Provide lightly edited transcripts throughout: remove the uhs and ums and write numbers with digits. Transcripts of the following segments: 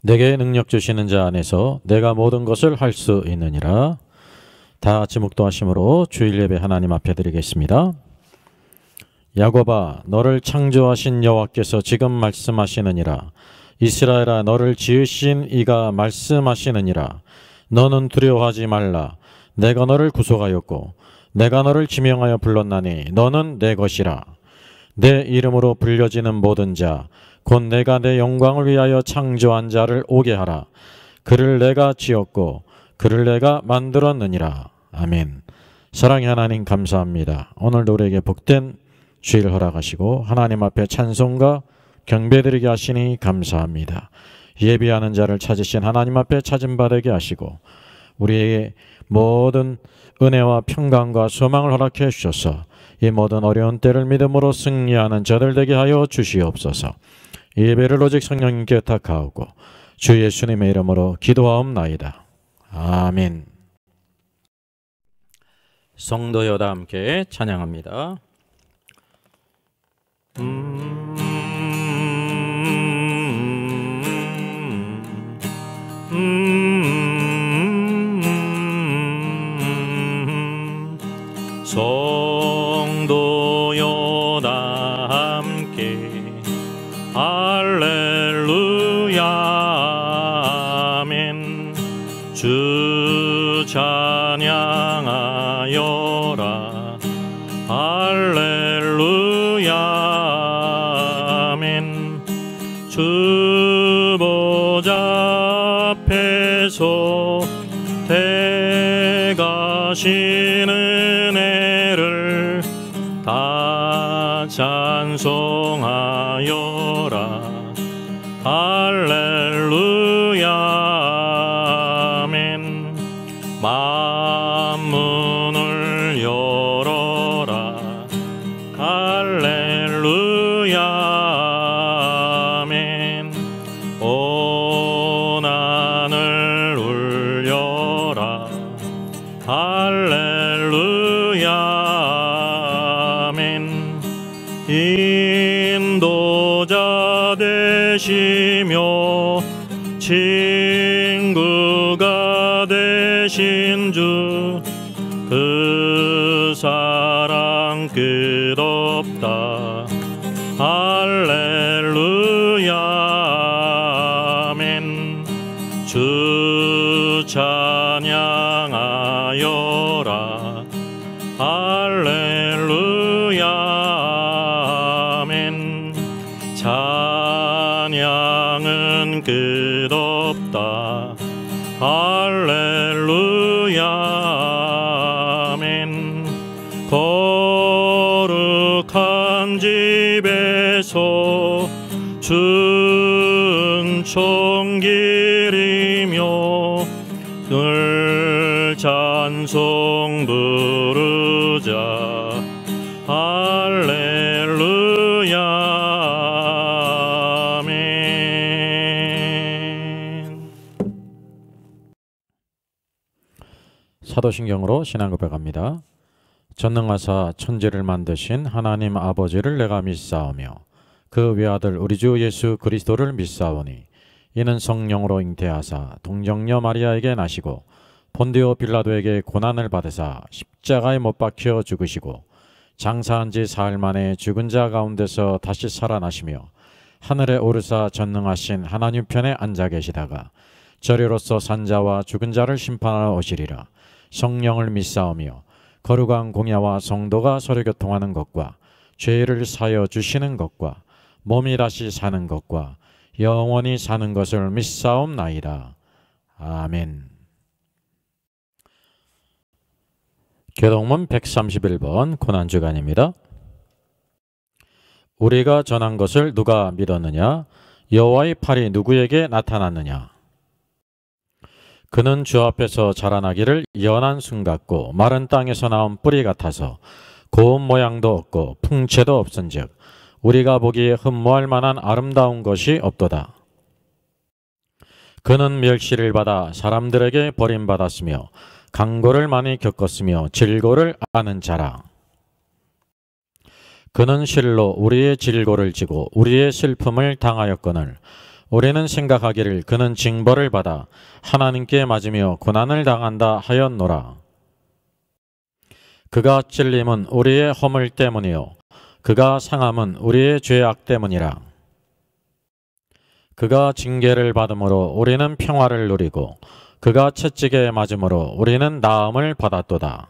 내게 능력 주시는 자 안에서 내가 모든 것을 할 수 있느니라. 다 같이 묵도하심으로 주일 예배 하나님 앞에 드리겠습니다. 야곱아, 너를 창조하신 여호와께서 지금 말씀하시느니라. 이스라엘아, 너를 지으신 이가 말씀하시느니라. 너는 두려워하지 말라. 내가 너를 구속하였고 내가 너를 지명하여 불렀나니 너는 내 것이라. 내 이름으로 불려지는 모든 자 곧 내가 내 영광을 위하여 창조한 자를 오게 하라. 그를 내가 지었고 그를 내가 만들었느니라. 아멘. 사랑의 하나님, 감사합니다. 오늘도 우리에게 복된 주일 허락하시고 하나님 앞에 찬송과 경배드리게 하시니 감사합니다. 예비하는 자를 찾으신 하나님 앞에 찾음받게 하시고 우리에게 모든 은혜와 평강과 소망을 허락해 주셔서 이 모든 어려운 때를 믿음으로 승리하는 저들 되게 하여 주시옵소서. 예배를 오직 성령님께 의탁하오고 주 예수님의 이름으로 기도하옵나이다. 아멘. 성도여 다 함께 찬양합니다. 성도여 다 함께 할렐루야 아멘. 주 찬양하여라 할렐루야 아멘. 주 보좌 앞에서 대가신 은혜를 다 찬송하여라 할렐루야 아멘. 만문을 열어라 할렐루야 아멘. 온 하늘 울려라 할렐루야 아멘. 인도자 되시며 친구가 되신 주 그 사랑 끝없다 할렐루야 아멘. 주 찬양하여라 할렐루야 아멘. 찬양은 끝없다 할렐루야 아멘. 거룩한 집에서 순종길이며 늘 찬송 부르자 할렐루야 아멘. 사도신경으로 신앙 고백합니다. 전능하사 천지를 만드신 하나님 아버지를 내가 믿사오며 그 외아들 우리 주 예수 그리스도를 믿사오니 이는 성령으로 잉태하사 동정녀 마리아에게 나시고 본디오 빌라도에게 고난을 받으사 십자가에 못 박혀 죽으시고 장사한 지 사흘 만에 죽은 자 가운데서 다시 살아나시며 하늘에 오르사 전능하신 하나님 편에 앉아 계시다가 저리로서 산 자와 죽은 자를 심판하러 오시리라. 성령을 믿사오며 거룩한 공야와 성도가 서로 교통하는 것과 죄를 사여 주시는 것과 몸이 다시 사는 것과 영원히 사는 것을 믿사옵나이다. 아멘. 교동문 131번 고난주간입니다. 우리가 전한 것을 누가 믿었느냐? 여호와의 팔이 누구에게 나타났느냐? 그는 주 앞에서 자라나기를 연한 순 같고 마른 땅에서 나온 뿌리 같아서 고운 모양도 없고 풍채도 없은즉 우리가 보기에 흠모할 만한 아름다운 것이 없도다. 그는 멸시를 받아 사람들에게 버림받았으며 강고를 많이 겪었으며 질고를 아는 자라. 그는 실로 우리의 질고를 지고 우리의 슬픔을 당하였거늘 우리는 생각하기를 그는 징벌을 받아 하나님께 맞으며 고난을 당한다 하였노라. 그가 찔림은 우리의 허물 때문이요 그가 상함은 우리의 죄악 때문이라. 그가 징계를 받음으로 우리는 평화를 누리고 그가 채찍에 맞음으로 우리는 나음을 받았도다.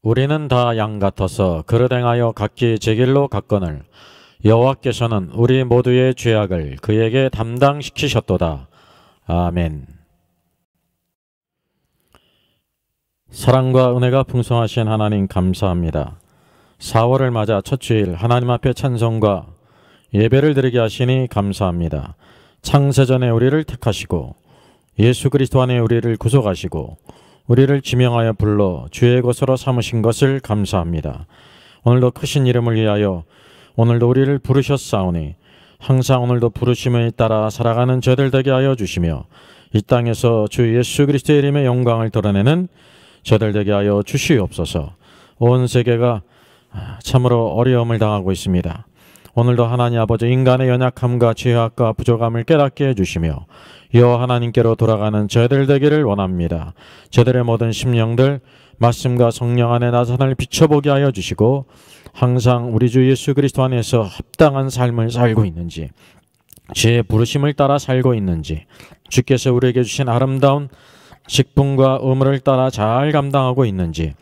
우리는 다 양 같아서 그릇 행하여 각기 제 길로 갔거늘 여호와께서는 우리 모두의 죄악을 그에게 담당시키셨도다. 아멘. 사랑과 은혜가 풍성하신 하나님 감사합니다. 4월을 맞아 첫 주일 하나님 앞에 찬송과 예배를 드리게 하시니 감사합니다. 창세전에 우리를 택하시고 예수 그리스도 안에 우리를 구속하시고 우리를 지명하여 불러 주의 것으로 삼으신 것을 감사합니다. 오늘도 크신 이름을 위하여 오늘도 우리를 부르셨사오니 항상 오늘도 부르심에 따라 살아가는 저들 되게 하여 주시며 이 땅에서 주 예수 그리스도의 이름의 영광을 드러내는 저들 되게 하여 주시옵소서. 온 세계가 참으로 어려움을 당하고 있습니다. 오늘도 하나님 아버지 인간의 연약함과 죄악과 부족함을 깨닫게 해주시며 여호와 하나님께로 돌아가는 저희들 되기를 원합니다. 저들의 모든 심령들 말씀과 성령 안에 나타날 비춰보게 하여 주시고 항상 우리 주 예수 그리스도 안에서 합당한 삶을 살고 있는지 주의 부르심을 따라 살고 있는지 주께서 우리에게 주신 아름다운 직분과 의무를 따라 잘 감당하고 있는지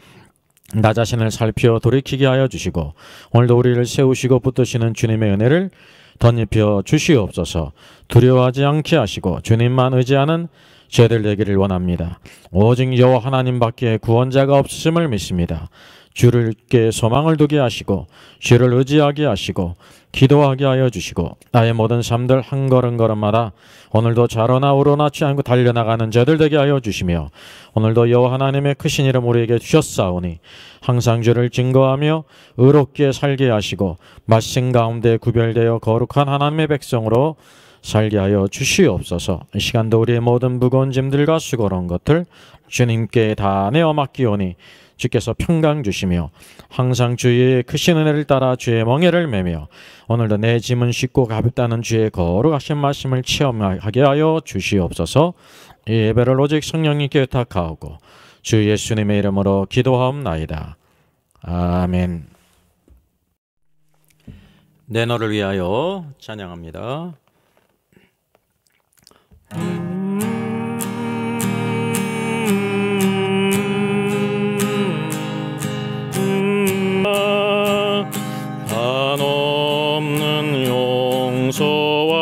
나 자신을 살펴 돌이키게 하여 주시고 오늘도 우리를 세우시고 붙드시는 주님의 은혜를 덧입혀 주시옵소서. 두려워하지 않게 하시고 주님만 의지하는 저희들 되기를 원합니다. 오직 여호와 하나님밖에 구원자가 없음을 믿습니다. 주께 소망을 두게 하시고 주를 의지하게 하시고 기도하게 하여 주시고 나의 모든 삶들 한 걸음걸음마다 오늘도 좌로나 우로나 취지 않고 달려나가는 자들 되게 하여 주시며 오늘도 여호와 하나님의 크신 이름 우리에게 주셨사오니 항상 주를 증거하며 의롭게 살게 하시고 말씀 가운데 구별되어 거룩한 하나님의 백성으로 살게 하여 주시옵소서. 이 시간도 우리의 모든 무거운 짐들과 수고로운 것들 주님께 다 내어 맡기오니 주께서 평강 주시며 항상 주의 크신 은혜를 따라 주의 멍에를 매며 오늘도 내 짐은 쉽고 가볍다는 주의 거룩하신 말씀을 체험하게 하여 주시옵소서. 이 예배를 오직 성령님께 의탁하오고 주 예수님의 이름으로 기도하옵나이다. 아멘. 내 너를 위하여 찬양합니다. 한없는 용서와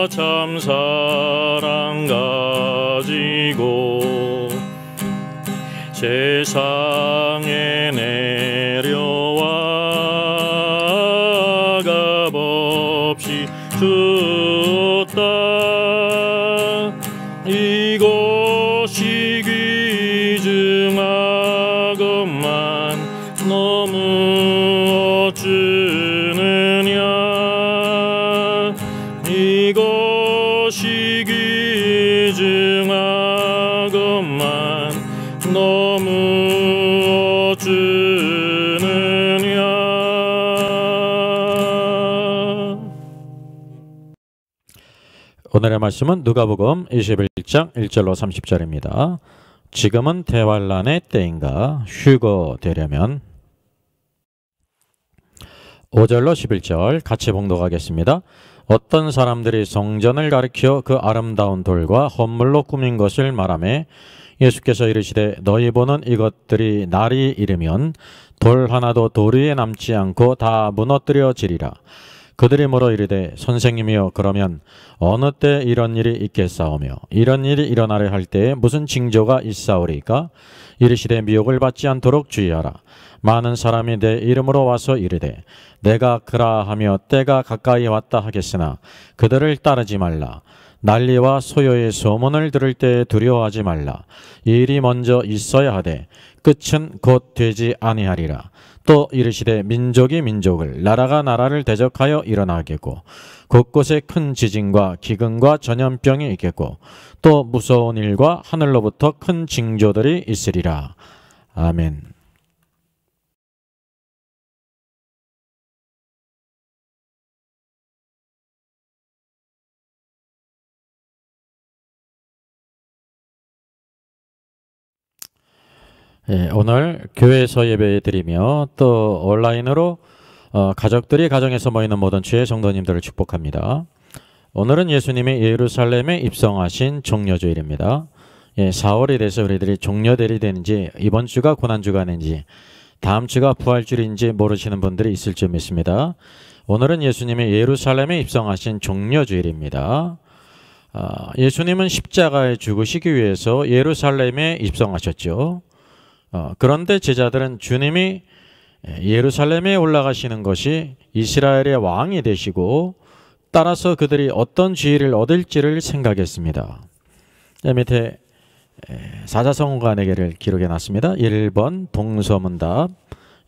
참사랑 가지고 세상에 내려와 값없이 주었다. 이것이 귀중하건만 너무 어찌느냐. 이것이 귀중하건만 너무 어찌느냐. 오늘의 말씀은 누가복음 21장 1절로 30절입니다. 지금은 대환란의 때인가 휴거되려면. 5절로 11절 같이 봉독하겠습니다. 어떤 사람들이 성전을 가리켜 그 아름다운 돌과 헌물로 꾸민 것을 말하며 예수께서 이르시되 너희 보는 이것들이 날이 이르면 돌 하나도 돌 위에 남지 않고 다 무너뜨려지리라. 그들이 물어 이르되 선생님이여 그러면 어느 때 이런 일이 있겠사오며 이런 일이 일어나려 할 때에 무슨 징조가 있사오리까? 이르시되 미혹을 받지 않도록 주의하라. 많은 사람이 내 이름으로 와서 이르되 내가 그라하며 때가 가까이 왔다 하겠으나 그들을 따르지 말라. 난리와 소요의 소문을 들을 때 두려워하지 말라. 이 일이 먼저 있어야 하되 끝은 곧 되지 아니하리라. 또 이르시되 민족이 민족을 나라가 나라를 대적하여 일어나겠고 곳곳에 큰 지진과 기근과 전염병이 있겠고 또 무서운 일과 하늘로부터 큰 징조들이 있으리라. 아멘. 오늘 교회에서 예배 드리며 또 온라인으로 가족들이 가정에서 모이는 모든 주의 성도님들을 축복합니다. 오늘은 예수님이 예루살렘에 입성하신 종려주일입니다. 4월이 돼서 우리들이 종려절이 되는지, 이번 주가 고난주간인지, 다음 주가 부활주일인지 모르시는 분들이 있을 줄 믿습니다. 오늘은 예수님이 예루살렘에 입성하신 종려주일입니다. 예수님은 십자가에 죽으시기 위해서 예루살렘에 입성하셨죠. 그런데 제자들은 주님이 예루살렘에 올라가시는 것이 이스라엘의 왕이 되시고, 따라서 그들이 어떤 지위를 얻을지를 생각했습니다. 밑에 사자성어관에게를 기록해 놨습니다. 1번 동서문답,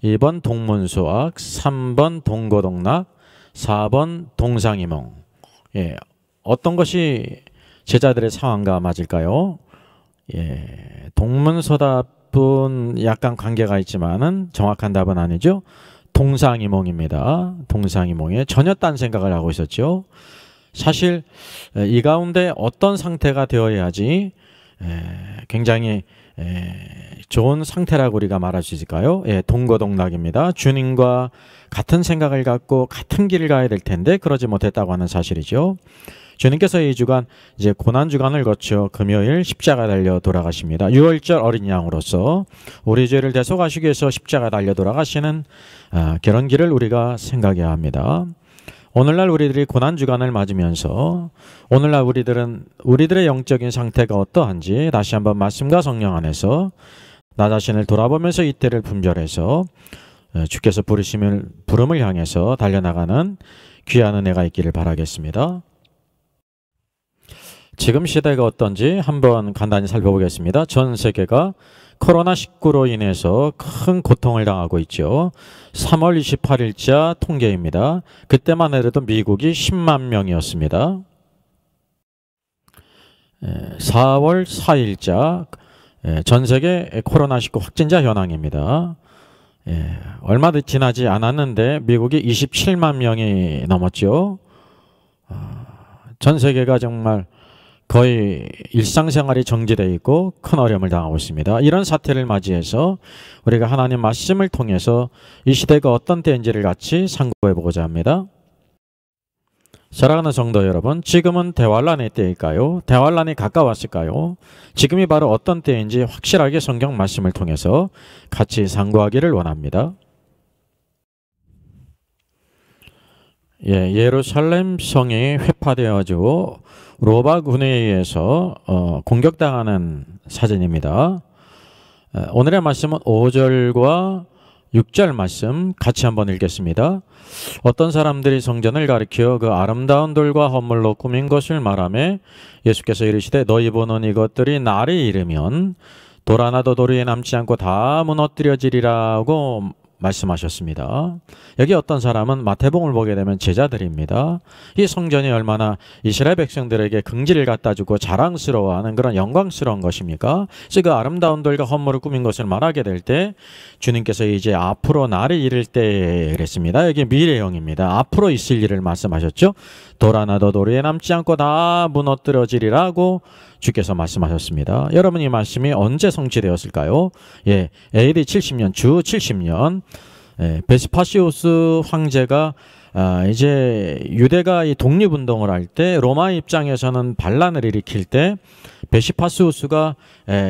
2번 동문수학, 3번 동고동락, 4번 동상이몽. 어떤 것이 제자들의 상황과 맞을까요? 동문서답은 약간 관계가 있지만은 정확한 답은 아니죠. 동상이몽입니다. 동상이몽에 전혀 딴 생각을 하고 있었죠. 사실 이 가운데 어떤 상태가 되어야지 굉장히 좋은 상태라고 우리가 말할 수 있을까요? 동거동락입니다. 주님과 같은 생각을 갖고 같은 길을 가야 될 텐데 그러지 못했다고 하는 사실이죠. 주님께서 이 주간 이제 고난주간을 거쳐 금요일 십자가 달려 돌아가십니다. 유월절 어린 양으로서 우리 죄를 대속하시기 위해서 십자가 달려 돌아가시는 그런 길을 우리가 생각해야 합니다. 오늘날 우리들이 고난주간을 맞으면서 오늘날 우리들의 영적인 상태가 어떠한지 다시 한번 말씀과 성령 안에서 나 자신을 돌아보면서 이때를 분별해서 주께서 부름을 향해서 달려나가는 귀한 은혜가 있기를 바라겠습니다. 지금 시대가 어떤지 한번 간단히 살펴보겠습니다. 전 세계가 코로나19로 인해서 큰 고통을 당하고 있죠. 3월 28일자 통계입니다. 그때만 해도 미국이 10만 명이었습니다. 4월 4일자 전 세계 코로나19 확진자 현황입니다. 얼마 지나지 않았는데 미국이 27만 명이 넘었죠. 전 세계가 정말 거의 일상생활이 정지되어 있고 큰 어려움을 당하고 있습니다. 이런 사태를 맞이해서 우리가 하나님 말씀을 통해서 이 시대가 어떤 때인지를 같이 상고해 보고자 합니다. 사랑하는 성도 여러분, 지금은 대환란의 때일까요? 대환란이 가까웠을까요? 지금이 바로 어떤 때인지 확실하게 성경 말씀을 통해서 같이 상고하기를 원합니다. 예루살렘 성이 회파되어지고 로마 군에 의해서 공격당하는 사진입니다. 오늘의 말씀은 5절과 6절 말씀 같이 한번 읽겠습니다. 어떤 사람들이 성전을 가리켜 그 아름다운 돌과 헌물로 꾸민 것을 말하며 예수께서 이르시되 너희 보는 이것들이 날이 이르면 돌 하나도 돌 위에 남지 않고 다 무너뜨려지리라고 말씀하셨습니다. 여기 어떤 사람은 마태복음을 보게 되면 제자들입니다. 이 성전이 얼마나 이스라엘 백성들에게 긍지를 갖다 주고 자랑스러워하는 그런 영광스러운 것입니까? 그래서 그 아름다운 돌과 헌물을 꾸민 것을 말하게 될 때 주님께서 이제 앞으로 날이 이를 때 그랬습니다. 여기 미래형입니다. 앞으로 있을 일을 말씀하셨죠. 돌 하나도 돌 위에 남지 않고 다 무너뜨려지리라고 주께서 말씀하셨습니다. 여러분, 이 말씀이 언제 성취되었을까요? AD 70년, 주 70년 베스파시우스 황제가 이제 유대가 이 독립운동을 할 때 로마 입장에서는 반란을 일으킬 때 베스파시우스가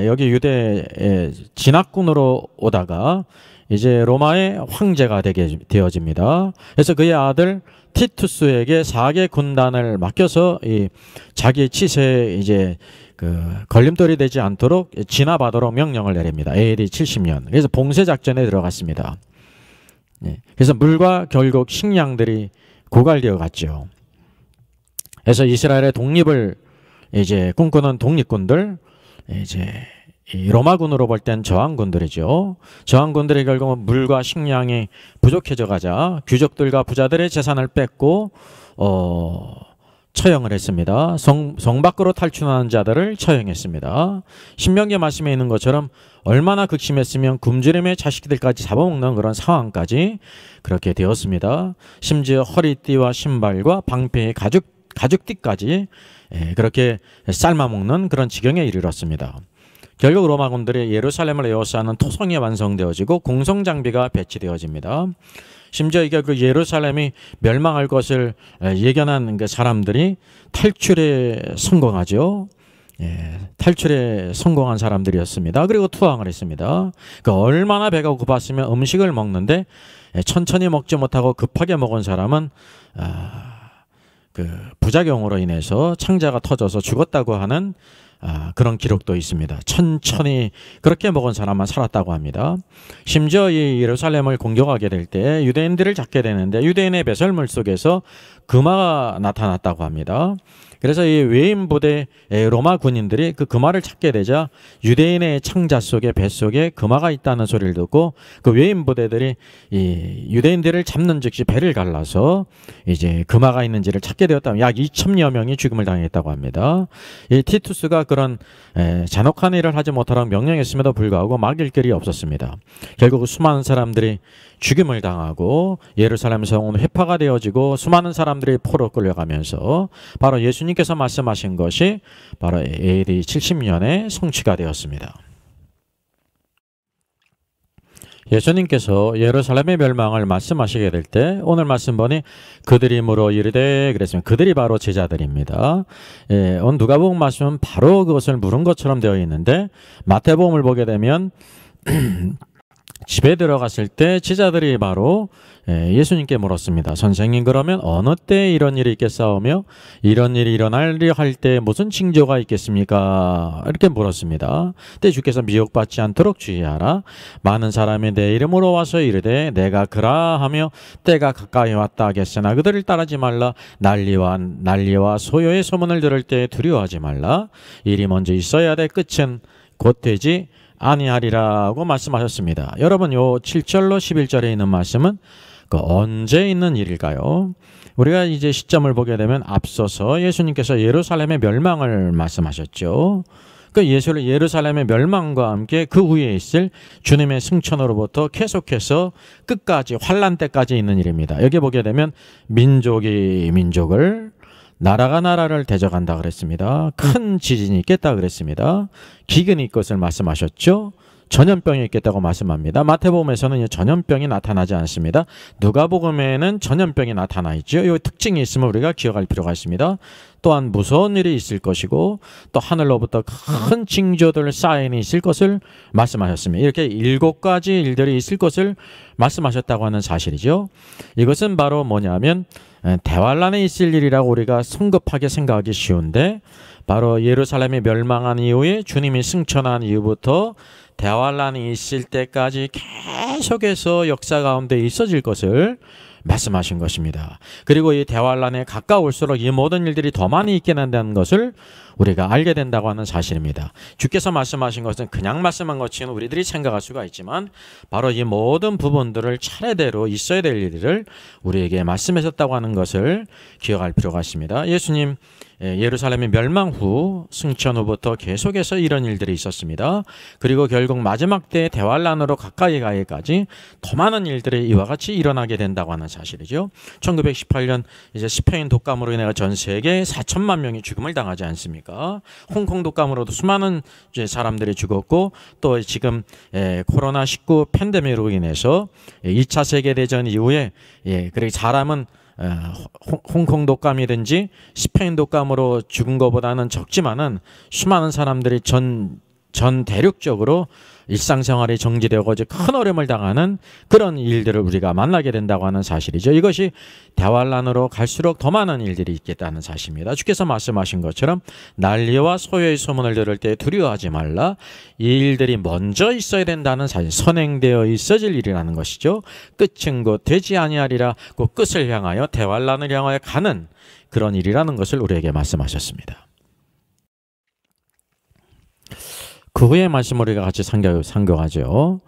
여기 유대 진압군으로 오다가 이제 로마의 황제가 되게 되어집니다. 그래서 그의 아들 티투스에게 4개 군단을 맡겨서 이 자기 치세에 이제 그 걸림돌이 되지 않도록 진압하도록 명령을 내립니다. AD 70년. 그래서 봉쇄 작전에 들어갔습니다. 그래서 물과 결국 식량들이 고갈되어 갔죠. 그래서 이스라엘의 독립을 이제 꿈꾸는 독립군들, 이제 이 로마군으로 볼 땐 저항군들이죠. 저항군들이 결국은 물과 식량이 부족해져 가자 귀족들과 부자들의 재산을 뺏고 처형을 했습니다. 성 밖으로 탈출하는 자들을 처형했습니다. 신명기 말씀에 있는 것처럼 얼마나 극심했으면 굶주림의 자식들까지 잡아먹는 그런 상황까지 그렇게 되었습니다. 심지어 허리띠와 신발과 방패의 가죽띠까지 그렇게 삶아먹는 그런 지경에 이르렀습니다. 결국 로마군들이 예루살렘을 에워싸는 토성이 완성되어지고 공성장비가 배치되어집니다. 심지어 이게 그 예루살렘이 멸망할 것을 예견한 그 사람들이 탈출에 성공하죠. 탈출에 성공한 사람들이었습니다. 그리고 투항을 했습니다. 그 얼마나 배가 고팠으면 음식을 먹는데 천천히 먹지 못하고 급하게 먹은 사람은 그 부작용으로 인해서 창자가 터져서 죽었다고 하는 그런 기록도 있습니다. 천천히 그렇게 먹은 사람만 살았다고 합니다. 심지어 이 예루살렘을 공격하게 될 때 유대인들을 잡게 되는데 유대인의 배설물 속에서 금화가 나타났다고 합니다. 그래서 이 외인 부대 로마 군인들이 그 금화를 찾게 되자 유대인의 창자 속에 배 속에 금화가 있다는 소리를 듣고 그 외인 부대들이 이 유대인들을 잡는 즉시 배를 갈라서 이제 금화가 있는지를 찾게 되었다면 약 2,000여 명이 죽음을 당했다고 합니다. 이 티투스가 그런 잔혹한 일을 하지 못하라고 명령했음에도 불구하고 막일 길이 없었습니다. 결국 수많은 사람들이 죽임을 당하고 예루살렘 성은 회파가 되어지고 수많은 사람들이 포로 끌려가면서 바로 예수님께서 말씀하신 것이 바로 AD 70년에 성취가 되었습니다. 예수님께서 예루살렘의 멸망을 말씀하시게 될 때 오늘 말씀 보니 그들이 물어 이르되 그랬으면 그들이 바로 제자들입니다. 오늘 누가복음 말씀은 바로 그것을 물은 것처럼 되어 있는데 마태복음을 보게 되면 집에 들어갔을 때 제자들이 바로 예수님께 물었습니다. 선생님, 그러면 어느 때 이런 일이 있겠사오며 이런 일이 일어나려 할 때 무슨 징조가 있겠습니까? 이렇게 물었습니다. 그때 주께서 미혹받지 않도록 주의하라. 많은 사람이 내 이름으로 와서 이르되 내가 그라 하며 때가 가까이 왔다 하겠으나 그들을 따르지 말라. 난리와 소요의 소문을 들을 때 두려워하지 말라. 일이 먼저 있어야 돼. 끝은 곧 되지 아니하리라고 말씀하셨습니다. 여러분, 요 7절로 11절에 있는 말씀은 그 언제 있는 일일까요? 우리가 이제 시점을 보게 되면 앞서서 예수님께서 예루살렘의 멸망을 말씀하셨죠. 그 예루살렘의 멸망과 함께 그 후에 있을 주님의 승천으로부터 계속해서 끝까지 환란 때까지 있는 일입니다. 여기 보게 되면 민족이 민족을 나라가 나라를 대적한다 그랬습니다. 큰 지진이 있겠다 그랬습니다. 기근이 있을 것을 말씀하셨죠. 전염병이 있겠다고 말씀합니다. 마태복음에서는 전염병이 나타나지 않습니다. 누가복음에는 전염병이 나타나 있죠. 이 특징이 있으면 우리가 기억할 필요가 있습니다. 또한 무서운 일이 있을 것이고 또 하늘로부터 큰 징조들 사인이 있을 것을 말씀하셨습니다. 이렇게 7가지 일들이 있을 것을 말씀하셨다고 하는 사실이죠. 이것은 바로 뭐냐면 대환란에 있을 일이라고 우리가 성급하게 생각하기 쉬운데 바로 예루살렘이 멸망한 이후에 주님이 승천한 이후부터 대환란이 있을 때까지 계속해서 역사 가운데 있어질 것을 말씀하신 것입니다. 그리고 이 대환란에 가까울수록 이 모든 일들이 더 많이 있게 된다는 것을 우리가 알게 된다고 하는 사실입니다. 주께서 말씀하신 것은 그냥 말씀한 것처럼 우리들이 생각할 수가 있지만 바로 이 모든 부분들을 차례대로 있어야 될 일들을 우리에게 말씀하셨다고 하는 것을 기억할 필요가 있습니다. 예수님 예루살렘의 멸망 후 승천 후부터 계속해서 이런 일들이 있었습니다. 그리고 결국 마지막 때 대환란으로 가까이 가기까지 더 많은 일들이 이와 같이 일어나게 된다고 하는 사실이죠. 1918년 이제 스페인 독감으로 인해 전 세계 4천만 명이 죽음을 당하지 않습니까? 홍콩 독감으로도 수많은 사람들이 죽었고 또 지금 코로나19 팬데믹으로 인해서 2차 세계대전 이후에 그리고 사람은 홍콩 독감이든지 스페인 독감으로 죽은 것보다는 적지만은 수많은 사람들이 전 대륙적으로 일상생활이 정지되고 큰 어려움을 당하는 그런 일들을 우리가 만나게 된다고 하는 사실이죠. 이것이 대환란으로 갈수록 더 많은 일들이 있겠다는 사실입니다. 주께서 말씀하신 것처럼 난리와 소요의 소문을 들을 때 두려워하지 말라. 이 일들이 먼저 있어야 된다는 사실, 선행되어 있어질 일이라는 것이죠. 끝은 곧 되지 아니하리라. 그 끝을 향하여 대환란을 향하여 가는 그런 일이라는 것을 우리에게 말씀하셨습니다. 그 후의 말씀 우리가 같이 상교하죠.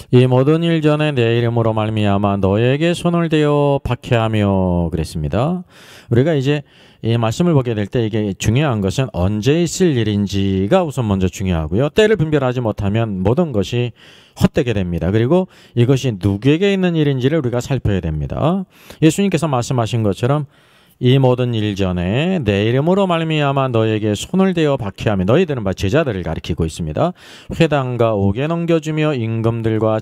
이 모든 일 전에 내 이름으로 말미암아 너에게 손을 대어 박해하며 그랬습니다. 우리가 이제 이 말씀을 보게 될 때 이게 중요한 것은 언제 있을 일인지가 우선 먼저 중요하고요. 때를 분별하지 못하면 모든 것이 헛되게 됩니다. 그리고 이것이 누구에게 있는 일인지를 우리가 살펴야 됩니다. 예수님께서 말씀하신 것처럼 이 모든 일 전에 내 이름으로 말미암아 너에게 손을 대어 박해하며 너희들은 제자들을 가리키고 있습니다. 회당과 옥에 넘겨주며 임금들과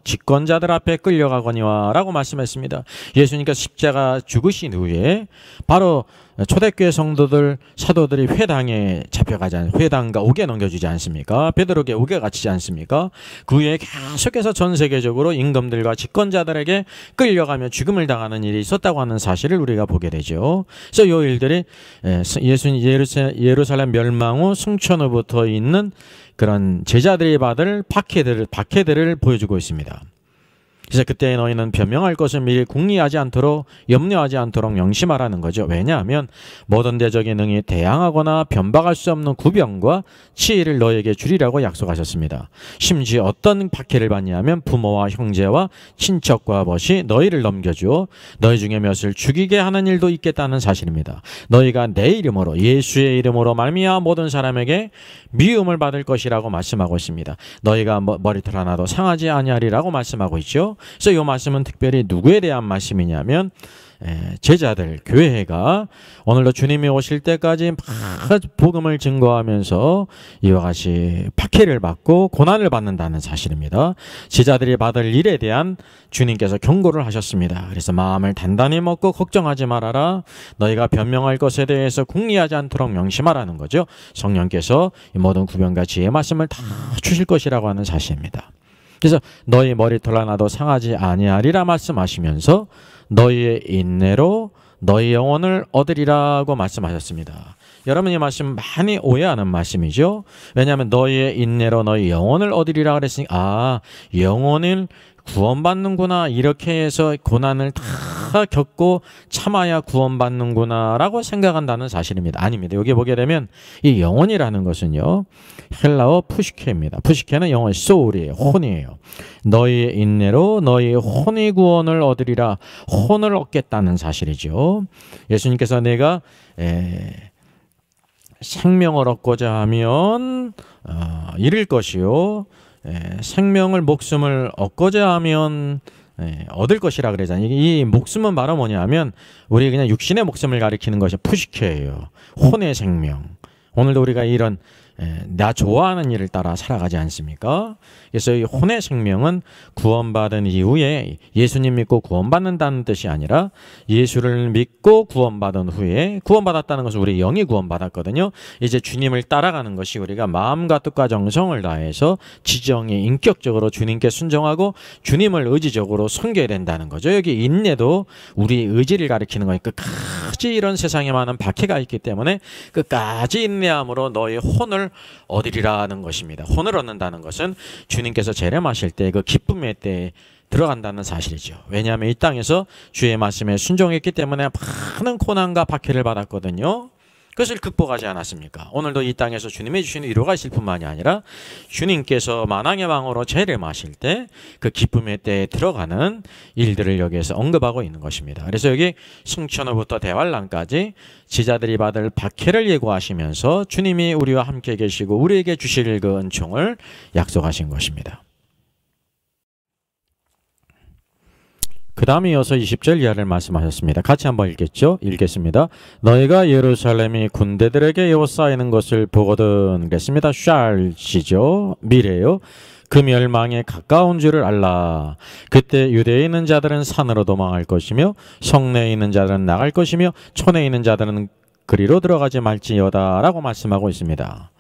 집권자들 앞에 끌려가거니와 라고 말씀했습니다. 예수님께서 십자가 죽으신 후에 바로 초대교회 성도들 사도들이 회당에 잡혀가지 회당과 옥에 넘겨주지 않습니까? 베드로에게 옥에 갇히지 않습니까? 그 후에 계속해서 전 세계적으로 임금들과 집권자들에게 끌려가며 죽음을 당하는 일이 있었다고 하는 사실을 우리가 보게 되죠. 그래서 이 일들이 예수님 예루살렘 멸망 후 승천 후부터 있는 그런 제자들이 받을 박해들을 보여주고 있습니다. 그래서 그때 너희는 변명할 것을 미리 궁리하지 않도록 염려하지 않도록 명심하라는 거죠. 왜냐하면 모든 대적의 능히 대항하거나 변박할 수 없는 구병과 치의를 너희에게 주리라고 약속하셨습니다. 심지어 어떤 박해를 받냐면 부모와 형제와 친척과 벗이 너희를 넘겨주어 너희 중에 몇을 죽이게 하는 일도 있겠다는 사실입니다. 너희가 내 이름으로 예수의 이름으로 말미암아 모든 사람에게 미움을 받을 것이라고 말씀하고 있습니다. 너희가 머리털 하나도 상하지 아니하리라고 말씀하고 있죠. 그래서 이 말씀은 특별히 누구에 대한 말씀이냐면 제자들, 교회가 오늘도 주님이 오실 때까지 막 복음을 증거하면서 이와 같이 박해를 받고 고난을 받는다는 사실입니다. 제자들이 받을 일에 대한 주님께서 경고를 하셨습니다. 그래서 마음을 단단히 먹고 걱정하지 말아라. 너희가 변명할 것에 대해서 궁리하지 않도록 명심하라는 거죠. 성령께서 이 모든 구변과 지혜의 말씀을 다 주실 것이라고 하는 사실입니다. 그래서 너희 머리털 하나도 상하지 아니하리라 말씀하시면서 너희의 인내로 너희 영혼을 얻으리라고 말씀하셨습니다. 여러분 이 말씀 많이 오해하는 말씀이죠. 왜냐하면 너희의 인내로 너희 영혼을 얻으리라 그랬으니까 영혼을 구원받는구나 이렇게 해서 고난을 다 겪고 참아야 구원받는구나 라고 생각한다는 사실입니다. 아닙니다. 여기 보게 되면 이 영혼이라는 것은요 헬라어 푸시케입니다. 푸시케는 영어의 소울이에요. 혼이에요. 너희의 인내로 너희의 혼이 구원을 얻으리라. 혼을 얻겠다는 사실이죠. 예수님께서 내가 생명을 얻고자 하면 잃을 것이요 생명을 목숨을 얻고자 하면 얻을 것이라 그러잖아요. 이 목숨은 바로 뭐냐면 우리 그냥 육신의 목숨을 가리키는 것이 푸시케예요. 혼의 생명. 오늘도 우리가 이런 나 좋아하는 일을 따라 살아가지 않습니까? 그래서 이 혼의 생명은 구원받은 이후에 예수님 믿고 구원받는다는 뜻이 아니라 예수를 믿고 구원받은 후에 구원받았다는 것은 우리 영이 구원받았거든요. 이제 주님을 따라가는 것이 우리가 마음과 뜻과 정성을 다해서 지정에 인격적으로 주님께 순종하고 주님을 의지적으로 섬겨야 된다는 거죠. 여기 인내도 우리 의지를 가리키는 거니까 끝까지 이런 세상에 많은 박해가 있기 때문에 끝까지 인내함으로 너의 혼을 얻으리라는 것입니다. 혼을 얻는다는 것은 주님께서 재림하실 때 그 기쁨의 때에 들어간다는 사실이죠. 왜냐하면 이 땅에서 주의 말씀에 순종했기 때문에 많은 고난과 박해를 받았거든요. 그것을 극복하지 않았습니까? 오늘도 이 땅에서 주님의 주시는 위로가 있을 뿐만이 아니라 주님께서 만왕의 왕으로 재림하실 때 그 기쁨의 때에 들어가는 일들을 여기에서 언급하고 있는 것입니다. 그래서 여기 승천후부터 대환란까지 지자들이 받을 박해를 예고하시면서 주님이 우리와 함께 계시고 우리에게 주실 그 은총을 약속하신 것입니다. 그 다음에 이어서 20절 이하를 말씀하셨습니다. 같이 한번 읽겠습니다. 너희가 예루살렘이 군대들에게 에워싸이는 것을 보거든 그랬습니다. 샬시죠. 미래요. 그 멸망에 가까운 줄을 알라. 그때 유대에 있는 자들은 산으로 도망할 것이며 성내에 있는 자들은 나갈 것이며 촌에 있는 자들은 그리로 들어가지 말지어다 라고 말씀하고 있습니다.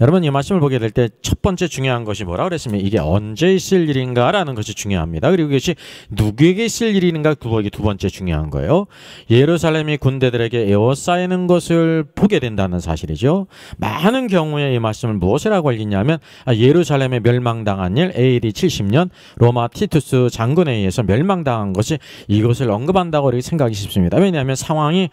여러분 이 말씀을 보게 될 때 첫 번째 중요한 것이 뭐라고 그랬습니까? 이게 언제 있을 일인가 라는 것이 중요합니다. 그리고 이것이 누구에게 있을 일인가 그게 두 번째 중요한 거예요. 예루살렘이 군대들에게 에워싸이는 것을 보게 된다는 사실이죠. 많은 경우에 이 말씀을 무엇이라고 알리냐면 예루살렘에 멸망당한 일 AD 70년 로마 티투스 장군에 의해서 멸망당한 것이 이것을 언급한다고 이렇게 생각이 쉽습니다. 왜냐하면 상황이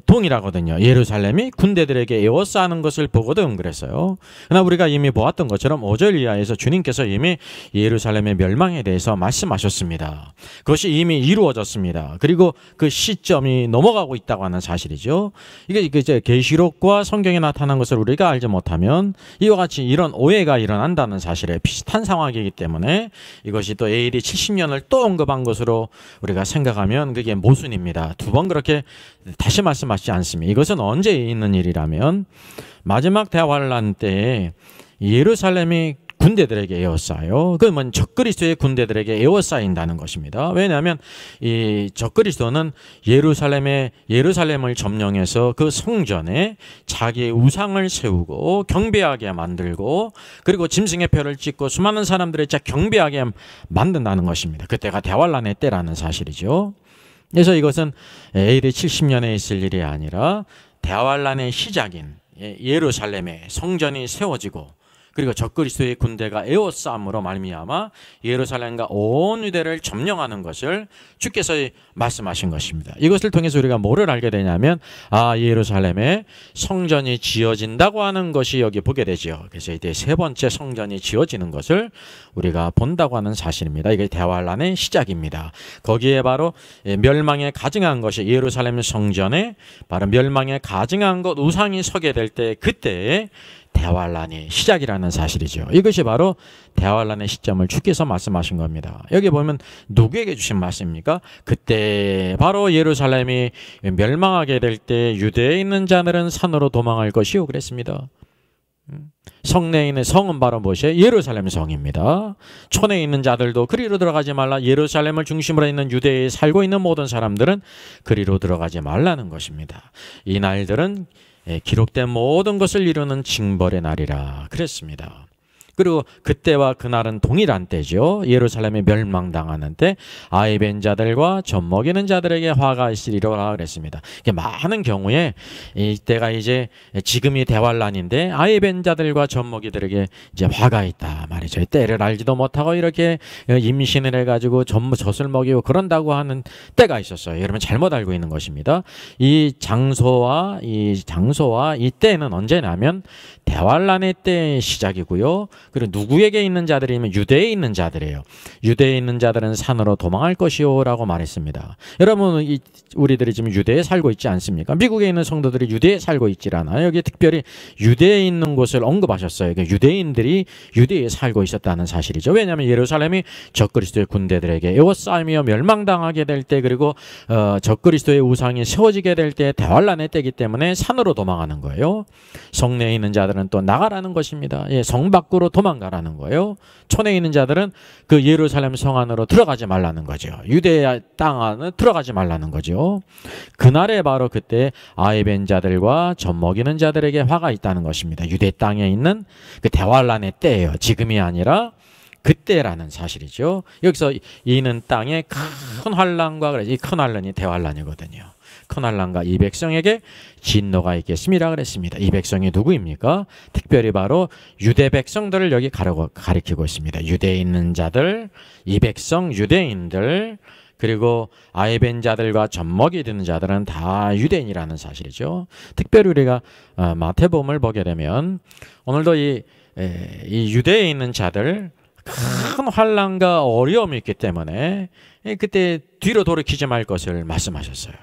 동일하거든요. 예루살렘이 군대들에게 에워싸는 것을 보거든 그랬어요. 그러나 우리가 이미 보았던 것처럼 5절 이하에서 주님께서 이미 예루살렘의 멸망에 대해서 말씀하셨습니다. 그것이 이미 이루어졌습니다. 그리고 그 시점이 넘어가고 있다고 하는 사실이죠. 이게 이제 계시록과 성경에 나타난 것을 우리가 알지 못하면 이와 같이 이런 오해가 일어난다는 사실에 비슷한 상황이기 때문에 이것이 또 AD 70년을 또 언급한 것으로 우리가 생각하면 그게 모순입니다. 두 번 그렇게 다시 말씀하시지 않습니다. 이것은 언제 있는 일이라면 마지막 대환란 때에 예루살렘이 군대들에게 에워싸요. 그러면 적그리스도의 군대들에게 에워싸인다는 것입니다. 왜냐하면 이 적그리스도는 예루살렘을 점령해서 그 성전에 자기의 우상을 세우고 경배하게 만들고 그리고 짐승의 표를 찍고 수많은 사람들을 경배하게 만든다는 것입니다. 그때가 대환란의 때라는 사실이죠. 그래서 이것은 AD 70년에 있을 일이 아니라 대환란의 시작인 예루살렘에 성전이 세워지고 그리고 적그리스도의 군대가 에워싸움으로 말미암아 예루살렘과 온 유대를 점령하는 것을 주께서 말씀하신 것입니다. 이것을 통해서 우리가 뭐를 알게 되냐면 예루살렘에 성전이 지어진다고 하는 것이 여기 보게 되죠. 그래서 이제 세 번째 성전이 지어지는 것을 우리가 본다고 하는 사실입니다. 이게 대환란의 시작입니다. 거기에 바로 멸망에 가증한 것이 예루살렘 성전에 바로 멸망에 가증한 것 우상이 서게 될 때 그때에 대환란이 시작이라는 사실이죠. 이것이 바로 대환란의 시점을 주께서 말씀하신 겁니다. 여기 보면 누구에게 주신 말씀입니까? 그때 바로 예루살렘이 멸망하게 될 때 유대에 있는 자들은 산으로 도망할 것이요 그랬습니다. 성내에 있는 성은 바로 무엇이에요? 예루살렘 성입니다. 촌에 있는 자들도 그리로 들어가지 말라. 예루살렘을 중심으로 있는 유대에 살고 있는 모든 사람들은 그리로 들어가지 말라는 것입니다. 이 날들은 기록된 모든 것을 이루는 징벌의 날이라 그랬습니다. 그리고 그때와 그날은 동일한 때죠. 예루살렘이 멸망당하는 때 아이 벤 자들과 젖 먹이는 자들에게 화가 있으리라 그랬습니다. 많은 경우에 이때가 이제 지금이 대환란인데 아이 벤 자들과 젖 먹이들에게 이제 화가 있다 말이죠. 때를 알지도 못하고 이렇게 임신을 해가지고 젖을 먹이고 그런다고 하는 때가 있었어요. 여러분 잘못 알고 있는 것입니다. 이 장소와 이 때는 언제냐면 대환란의 때의 시작이고요. 그리고 누구에게 있는 자들이면 유대에 있는 자들이에요. 유대에 있는 자들은 산으로 도망할 것이요 라고 말했습니다. 여러분 우리들이 지금 유대에 살고 있지 않습니까? 미국에 있는 성도들이 유대에 살고 있질 않아요. 여기 특별히 유대에 있는 곳을 언급하셨어요. 유대인들이 유대에 살고 있었다는 사실이죠. 왜냐하면 예루살렘이 적그리스도의 군대들에게 에워싸이며 멸망당하게 될 때 그리고 적그리스도의 우상이 세워지게 될 때 대환란의 때이기 때문에 산으로 도망하는 거예요. 성내에 있는 자들은 또 나가라는 것입니다. 성 밖으로 도망가라는 거예요. 촌에 있는 자들은 그 예루살렘 성 안으로 들어가지 말라는 거죠. 유대 땅 안에 들어가지 말라는 거죠. 그날에 바로 그때 아이 벤 자들과 젖 먹이는 자들에게 화가 있다는 것입니다. 유대 땅에 있는 그 대환란의 때예요. 지금이 아니라 그때라는 사실이죠. 여기서 이는 땅에 큰 환란과 그래서 이 큰 환란이 대환란이거든요. 큰 환란과 이 백성에게 진노가 있겠습니다 그랬습니다. 이 백성이 누구입니까? 특별히 바로 유대 백성들을 여기 가리키고 있습니다. 유대에 있는 자들, 이 백성 유대인들 그리고 아이 벤 자들과 젖먹이 드는 자들은 다 유대인이라는 사실이죠. 특별히 우리가 마태복음을 보게 되면 오늘도 이 유대에 있는 자들 큰 환난과 어려움이 있기 때문에 그때 뒤로 돌이키지 말 것을 말씀하셨어요.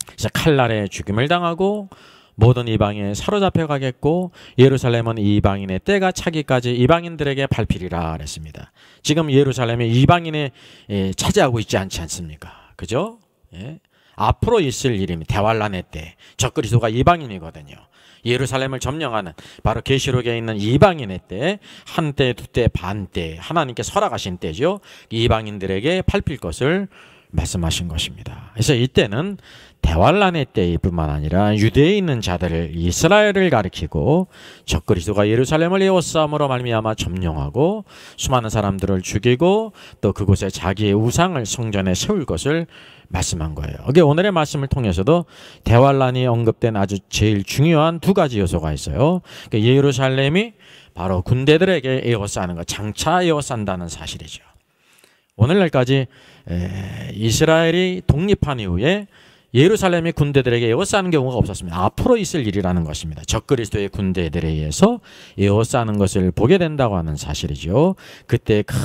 그래서 칼날에 죽임을 당하고 모든 이방인에 사로잡혀 가겠고 예루살렘은 이방인의 때가 차기까지 이방인들에게 밟히리라 그랬습니다. 지금 예루살렘이 이방인에 차지하고 있지 않습니까? 그죠? 예. 앞으로 있을 일입니다. 대환란의 때 적그리스도가 이방인이거든요. 예루살렘을 점령하는 바로 계시록에 있는 이방인의 때, 한때, 두때, 반때 하나님께 설악하신 때죠. 이방인들에게 밟힐 것을 말씀하신 것입니다. 그래서 이때는 대환란의 때뿐만 아니라 유대에 있는 자들을 이스라엘을 가리키고 적그리스도가 예루살렘을 에워싸움으로 말미암아 점령하고 수많은 사람들을 죽이고 또 그곳에 자기의 우상을 성전에 세울 것을 말씀한 거예요. 이게 오늘의 말씀을 통해서도 대환란이 언급된 아주 제일 중요한 두 가지 요소가 있어요. 그러니까 예루살렘이 바로 군대들에게 에워싸는 것, 장차 에워싼다는 사실이죠. 오늘날까지 이스라엘이 독립한 이후에 예루살렘의 군대들에게 에워싸는 경우가 없었습니다. 앞으로 있을 일이라는 것입니다. 적그리스도의 군대들에 의해서 에워싸는 것을 보게 된다고 하는 사실이죠. 그때 큰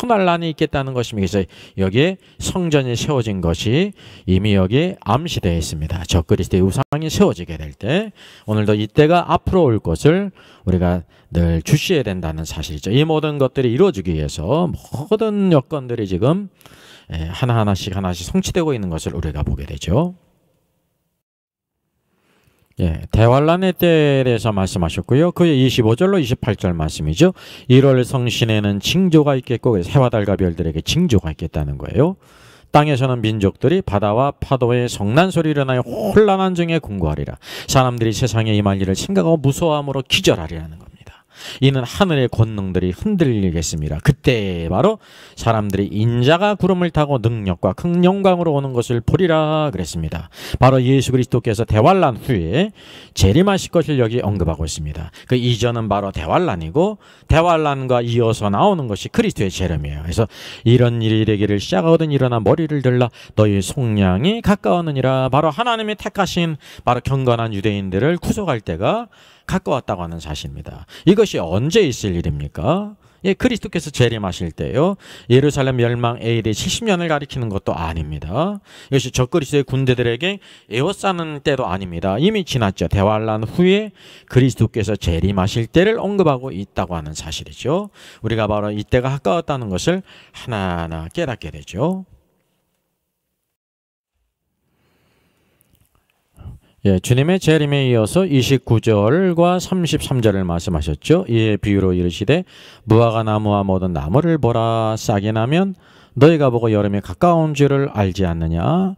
환란이 있겠다는 것입니다. 그래서 여기에 성전이 세워진 것이 이미 여기에 암시되어 있습니다. 적그리스도의 우상이 세워지게 될 때 오늘도 이때가 앞으로 올 것을 우리가 늘 주시해야 된다는 사실이죠. 이 모든 것들이 이루어지기 위해서 모든 여건들이 지금 하나씩 성취되고 있는 것을 우리가 보게 되죠. 대환란의 때에 대해서 말씀하셨고요. 그의 25절로 28절 말씀이죠. 1월 성신에는 징조가 있겠고, 그래서 해와 달과 별들에게 징조가 있겠다는 거예요. 땅에서는 민족들이 바다와 파도의 성난 소리를 일어나여 혼란한 중에 궁고하리라. 사람들이 세상에 임할 일을 생각하고 무서워함으로 기절하리라는 겁니다. 이는 하늘의 권능들이 흔들리겠습니다. 그때 바로 사람들이 인자가 구름을 타고 능력과 큰 영광으로 오는 것을 보리라 그랬습니다. 바로 예수 그리스도께서 대환란 후에 재림하실 것을 여기 언급하고 있습니다. 그 이전은 바로 대환란이고 대환란과 이어서 나오는 것이 그리스도의 재림이에요. 그래서 이런 일이 되기를 시작하거든 일어나 머리를 들라 너희 속량이 가까웠느니라. 바로 하나님이 택하신 바로 경건한 유대인들을 구속할 때가 가까웠다고 하는 사실입니다. 이것이 언제 있을 일입니까? 그리스도께서 재림하실 때요. 예루살렘 멸망 AD 70년을 가리키는 것도 아닙니다. 이것이 적그리스도의 군대들에게 에워싸는 때도 아닙니다. 이미 지났죠. 대환란 후에 그리스도께서 재림하실 때를 언급하고 있다고 하는 사실이죠. 우리가 바로 이때가 가까웠다는 것을 하나하나 깨닫게 되죠. 주님의 재림에 이어서 29절과 33절을 말씀하셨죠. 이에 비유로 이르시되 무화과 나무와 모든 나무를 보라. 싹이 나면 너희가 보고 여름이 가까운 줄을 알지 않느냐.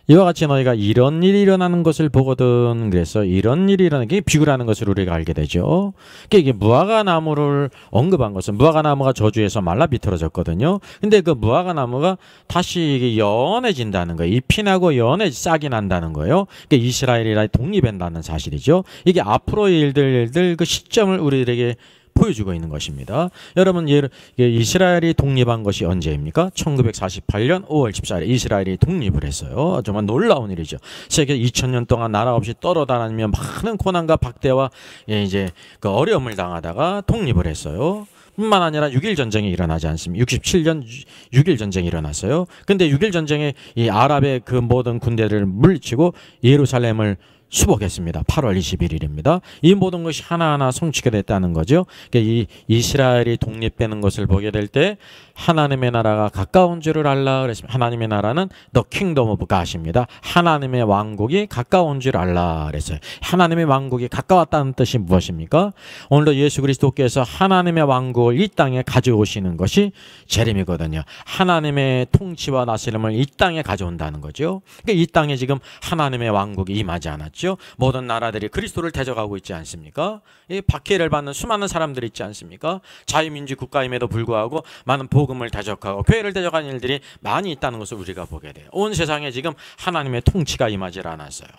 이와 같이 너희가 이런 일이 일어나는 것을 보거든. 그래서 이런 일이 일어나는 게 비유라는 것을 우리가 알게 되죠. 이게 무화과 나무를 언급한 것은 무화과 나무가 저주에서 말라 비틀어졌거든요. 근데 그 무화과 나무가 다시 이게 연해진다는 거예요. 잎이 나고 싹이 난다는 거예요. 그러니까 이스라엘이 독립한다는 사실이죠. 이게 앞으로의 일들 그 시점을 우리들에게 보여주고 있는 것입니다. 여러분, 이스라엘이 독립한 것이 언제입니까? 1948년 5월 14일 이스라엘이 독립을 했어요. 정말 놀라운 일이죠. 세계 2000년 동안 나라 없이 떨어다니며 많은 고난과 박대와 이제 그 어려움을 당하다가 독립을 했어요. 뿐만 아니라 6.1 전쟁이 일어나지 않습니까? 67년 6.1 전쟁이 일어났어요. 근데 6.1 전쟁에 이 아랍의 그 모든 군대를 물리치고 예루살렘을 수복했습니다. 8월 21일입니다. 이 모든 것이 하나하나 성취가 됐다는 거죠. 이 이스라엘이 독립되는 것을 보게 될 때 하나님의 나라가 가까운 줄을 알라 그랬습니다. 하나님의 나라는 The Kingdom of God입니다. 하나님의 왕국이 가까운 줄 알라 그랬어요. 하나님의 왕국이 가까웠다는 뜻이 무엇입니까? 오늘도 예수 그리스도께서 하나님의 왕국을 이 땅에 가져오시는 것이 재림이거든요. 하나님의 통치와 다스림을 이 땅에 가져온다는 거죠. 그러니까 이 땅에 지금 하나님의 왕국이 임하지 않았죠. 모든 나라들이 그리스도를 대적하고 있지 않습니까? 이 박해를 받는 수많은 사람들이 있지 않습니까? 자유민주 국가임에도 불구하고 많은 복음을 대적하고 교회를 대적하는 일들이 많이 있다는 것을 우리가 보게 돼요. 온 세상에 지금 하나님의 통치가 임하지 않았어요.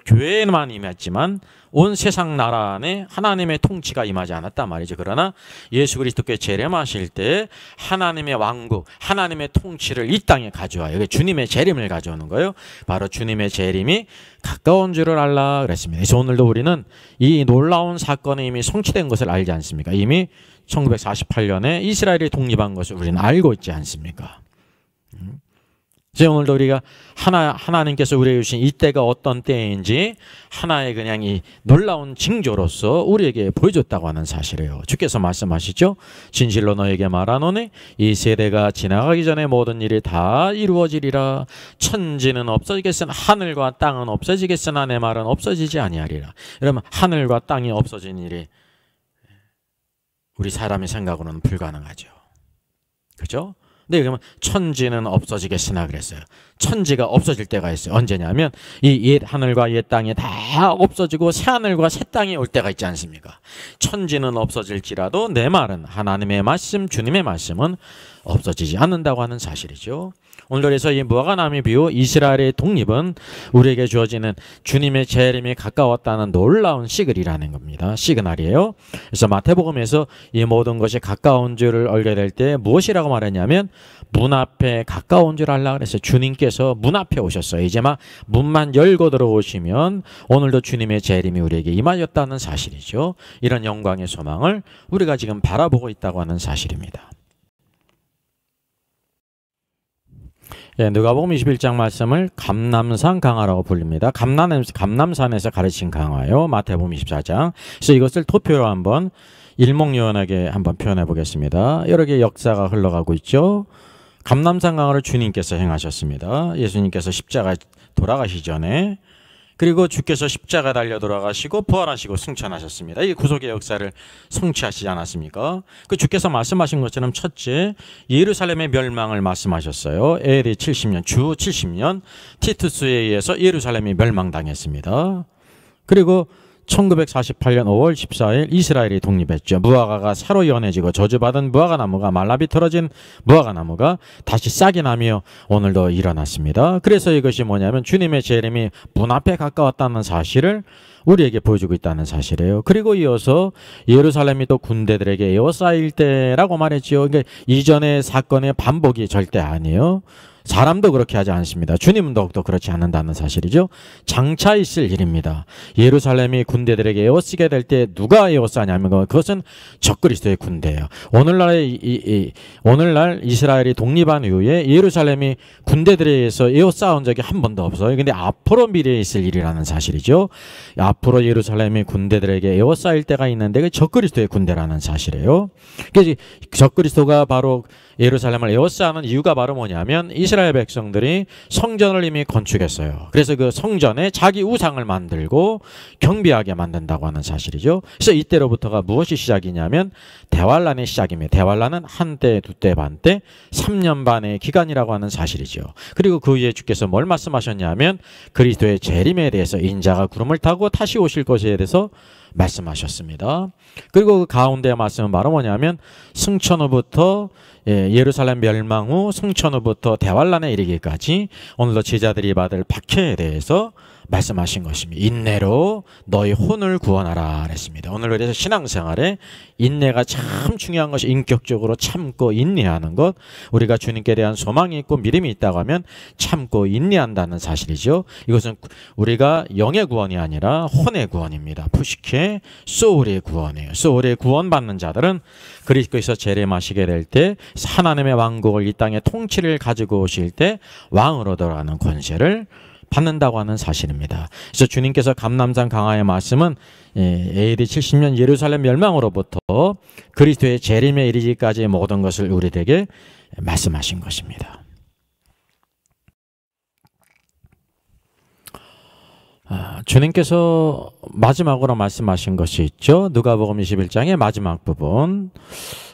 교회에만 임했지만 온 세상 나라 안에 하나님의 통치가 임하지 않았단 말이죠. 그러나 예수 그리스도께 재림하실 때 하나님의 왕국, 하나님의 통치를 이 땅에 가져와요. 주님의 재림을 가져오는 거예요. 바로 주님의 재림이 가까운 줄을 알라 그랬습니다. 그래서 오늘도 우리는 이 놀라운 사건이 이미 성취된 것을 알지 않습니까? 이미 1948년에 이스라엘이 독립한 것을 우리는 알고 있지 않습니까? 그래서 오늘도 우리가 하나님께서 우리에게 주신 이때가 어떤 때인지 하나의 그냥 이 놀라운 징조로서 우리에게 보여줬다고 하는 사실이에요. 주께서 말씀하시죠. 진실로 너에게 말하노니 이 세대가 지나가기 전에 모든 일이 다 이루어지리라. 천지는 없어지겠으나 하늘과 땅은 없어지겠으나 내 말은 없어지지 아니하리라. 여러분, 하늘과 땅이 없어진 일이 우리 사람의 생각으로는 불가능하죠. 그렇죠? 근데 그러면 천지는 없어지겠으나 그랬어요. 천지가 없어질 때가 있어요. 언제냐면 이 옛 하늘과 옛 땅이 다 없어지고 새 하늘과 새 땅이 올 때가 있지 않습니까? 천지는 없어질지라도 내 말은, 하나님의 말씀, 주님의 말씀은 없어지지 않는다고 하는 사실이죠. 오늘 그래서 이 무화과나무 비유 이스라엘의 독립은 우리에게 주어지는 주님의 재림이 가까웠다는 놀라운 시그널이라는 겁니다. 시그널이에요. 그래서 마태복음에서 이 모든 것이 가까운 줄을 알게 될 때 무엇이라고 말했냐면 문 앞에 가까운 줄 알라 그랬어요. 주님께서 문 앞에 오셨어요. 이제 막 문만 열고 들어오시면 오늘도 주님의 재림이 우리에게 임하였다는 사실이죠. 이런 영광의 소망을 우리가 지금 바라보고 있다고 하는 사실입니다. 예, 누가복음 21장 말씀을 감람산 강화라고 불립니다. 감람산에서 가르친 강화요. 마태복음 24장. 그래서 이것을 도표로 한번 일목요연하게 한번 표현해 보겠습니다. 여러 개의 역사가 흘러가고 있죠. 감람산 강화를 주님께서 행하셨습니다. 예수님께서 십자가 돌아가시기 전에, 그리고 주께서 십자가 달려 돌아가시고 부활하시고 승천하셨습니다. 이 구속의 역사를 성취하시지 않았습니까? 그 주께서 말씀하신 것처럼 첫째, 예루살렘의 멸망을 말씀하셨어요. AD 70년, 주 70년 티투스에 의해서 예루살렘이 멸망당했습니다. 그리고 1948년 5월 14일 이스라엘이 독립했죠. 무화과가 새로 연해지고 저주받은 무화과나무가 말라 비틀어진 무화과나무가 다시 싹이 나며 오늘도 일어났습니다. 그래서 이것이 뭐냐면 주님의 재림이 문 앞에 가까웠다는 사실을 우리에게 보여주고 있다는 사실이에요. 그리고 이어서 예루살렘이 또 군대들에게 에워싸일 때라고 말했죠. 그러니까 이전의 사건의 반복이 절대 아니에요. 사람도 그렇게 하지 않습니다. 주님은 더욱더 그렇지 않는다는 사실이죠. 장차 있을 일입니다. 예루살렘이 군대들에게 에워쓰게 될 때 누가 에워싸냐면 그것은 적그리스도의 군대예요. 오늘날 이스라엘이 독립한 이후에 예루살렘이 군대들에 의해서 에워싸운 적이 한 번도 없어요. 근데 앞으로 미래에 있을 일이라는 사실이죠. 앞으로 예루살렘이 군대들에게 에워싸일 때가 있는데 그 적그리스도의 군대라는 사실이에요. 그래서 적그리스도가 바로 예루살렘을 에워싸는 이유가 바로 뭐냐면 이스라엘 백성들이 성전을 이미 건축했어요. 그래서 그 성전에 자기 우상을 만들고 경비하게 만든다고 하는 사실이죠. 그래서 이때로부터가 무엇이 시작이냐면 대환란의 시작입니다. 대환란은 한때, 두때, 반때, 3년 반의 기간이라고 하는 사실이죠. 그리고 그 위에 주께서 뭘 말씀하셨냐면 그리스도의 재림에 대해서 인자가 구름을 타고 다시 오실 것에 대해서 말씀하셨습니다. 그리고 그 가운데 말씀은 바로 뭐냐면 승천 후부터 예루살렘 멸망 후 승천 후부터 대환란에 이르기까지 오늘도 제자들이 받을 박해에 대해서 말씀하신 것입니다. 인내로 너희 혼을 구원하라 그랬습니다. 오늘 그래서 신앙생활에 인내가 참 중요한 것이 인격적으로 참고 인내하는 것, 우리가 주님께 대한 소망이 있고 믿음이 있다고 하면 참고 인내한다는 사실이죠. 이것은 우리가 영의 구원이 아니라 혼의 구원입니다. 푸시케 소울의 구원이에요. 소울의 구원받는 자들은 그리스도에서 재림하시게 될 때 하나님의 왕국을 이 땅에 통치를 가지고 오실 때 왕으로 돌아가는 권세를 받는다고 하는 사실입니다. 그래서 주님께서 감람산 강화의 말씀은 AD 70년 예루살렘 멸망으로부터 그리스도의 재림에 이르기까지의 모든 것을 우리에게 말씀하신 것입니다. 주님께서 마지막으로 말씀하신 것이 있죠. 누가복음 21장의 마지막 부분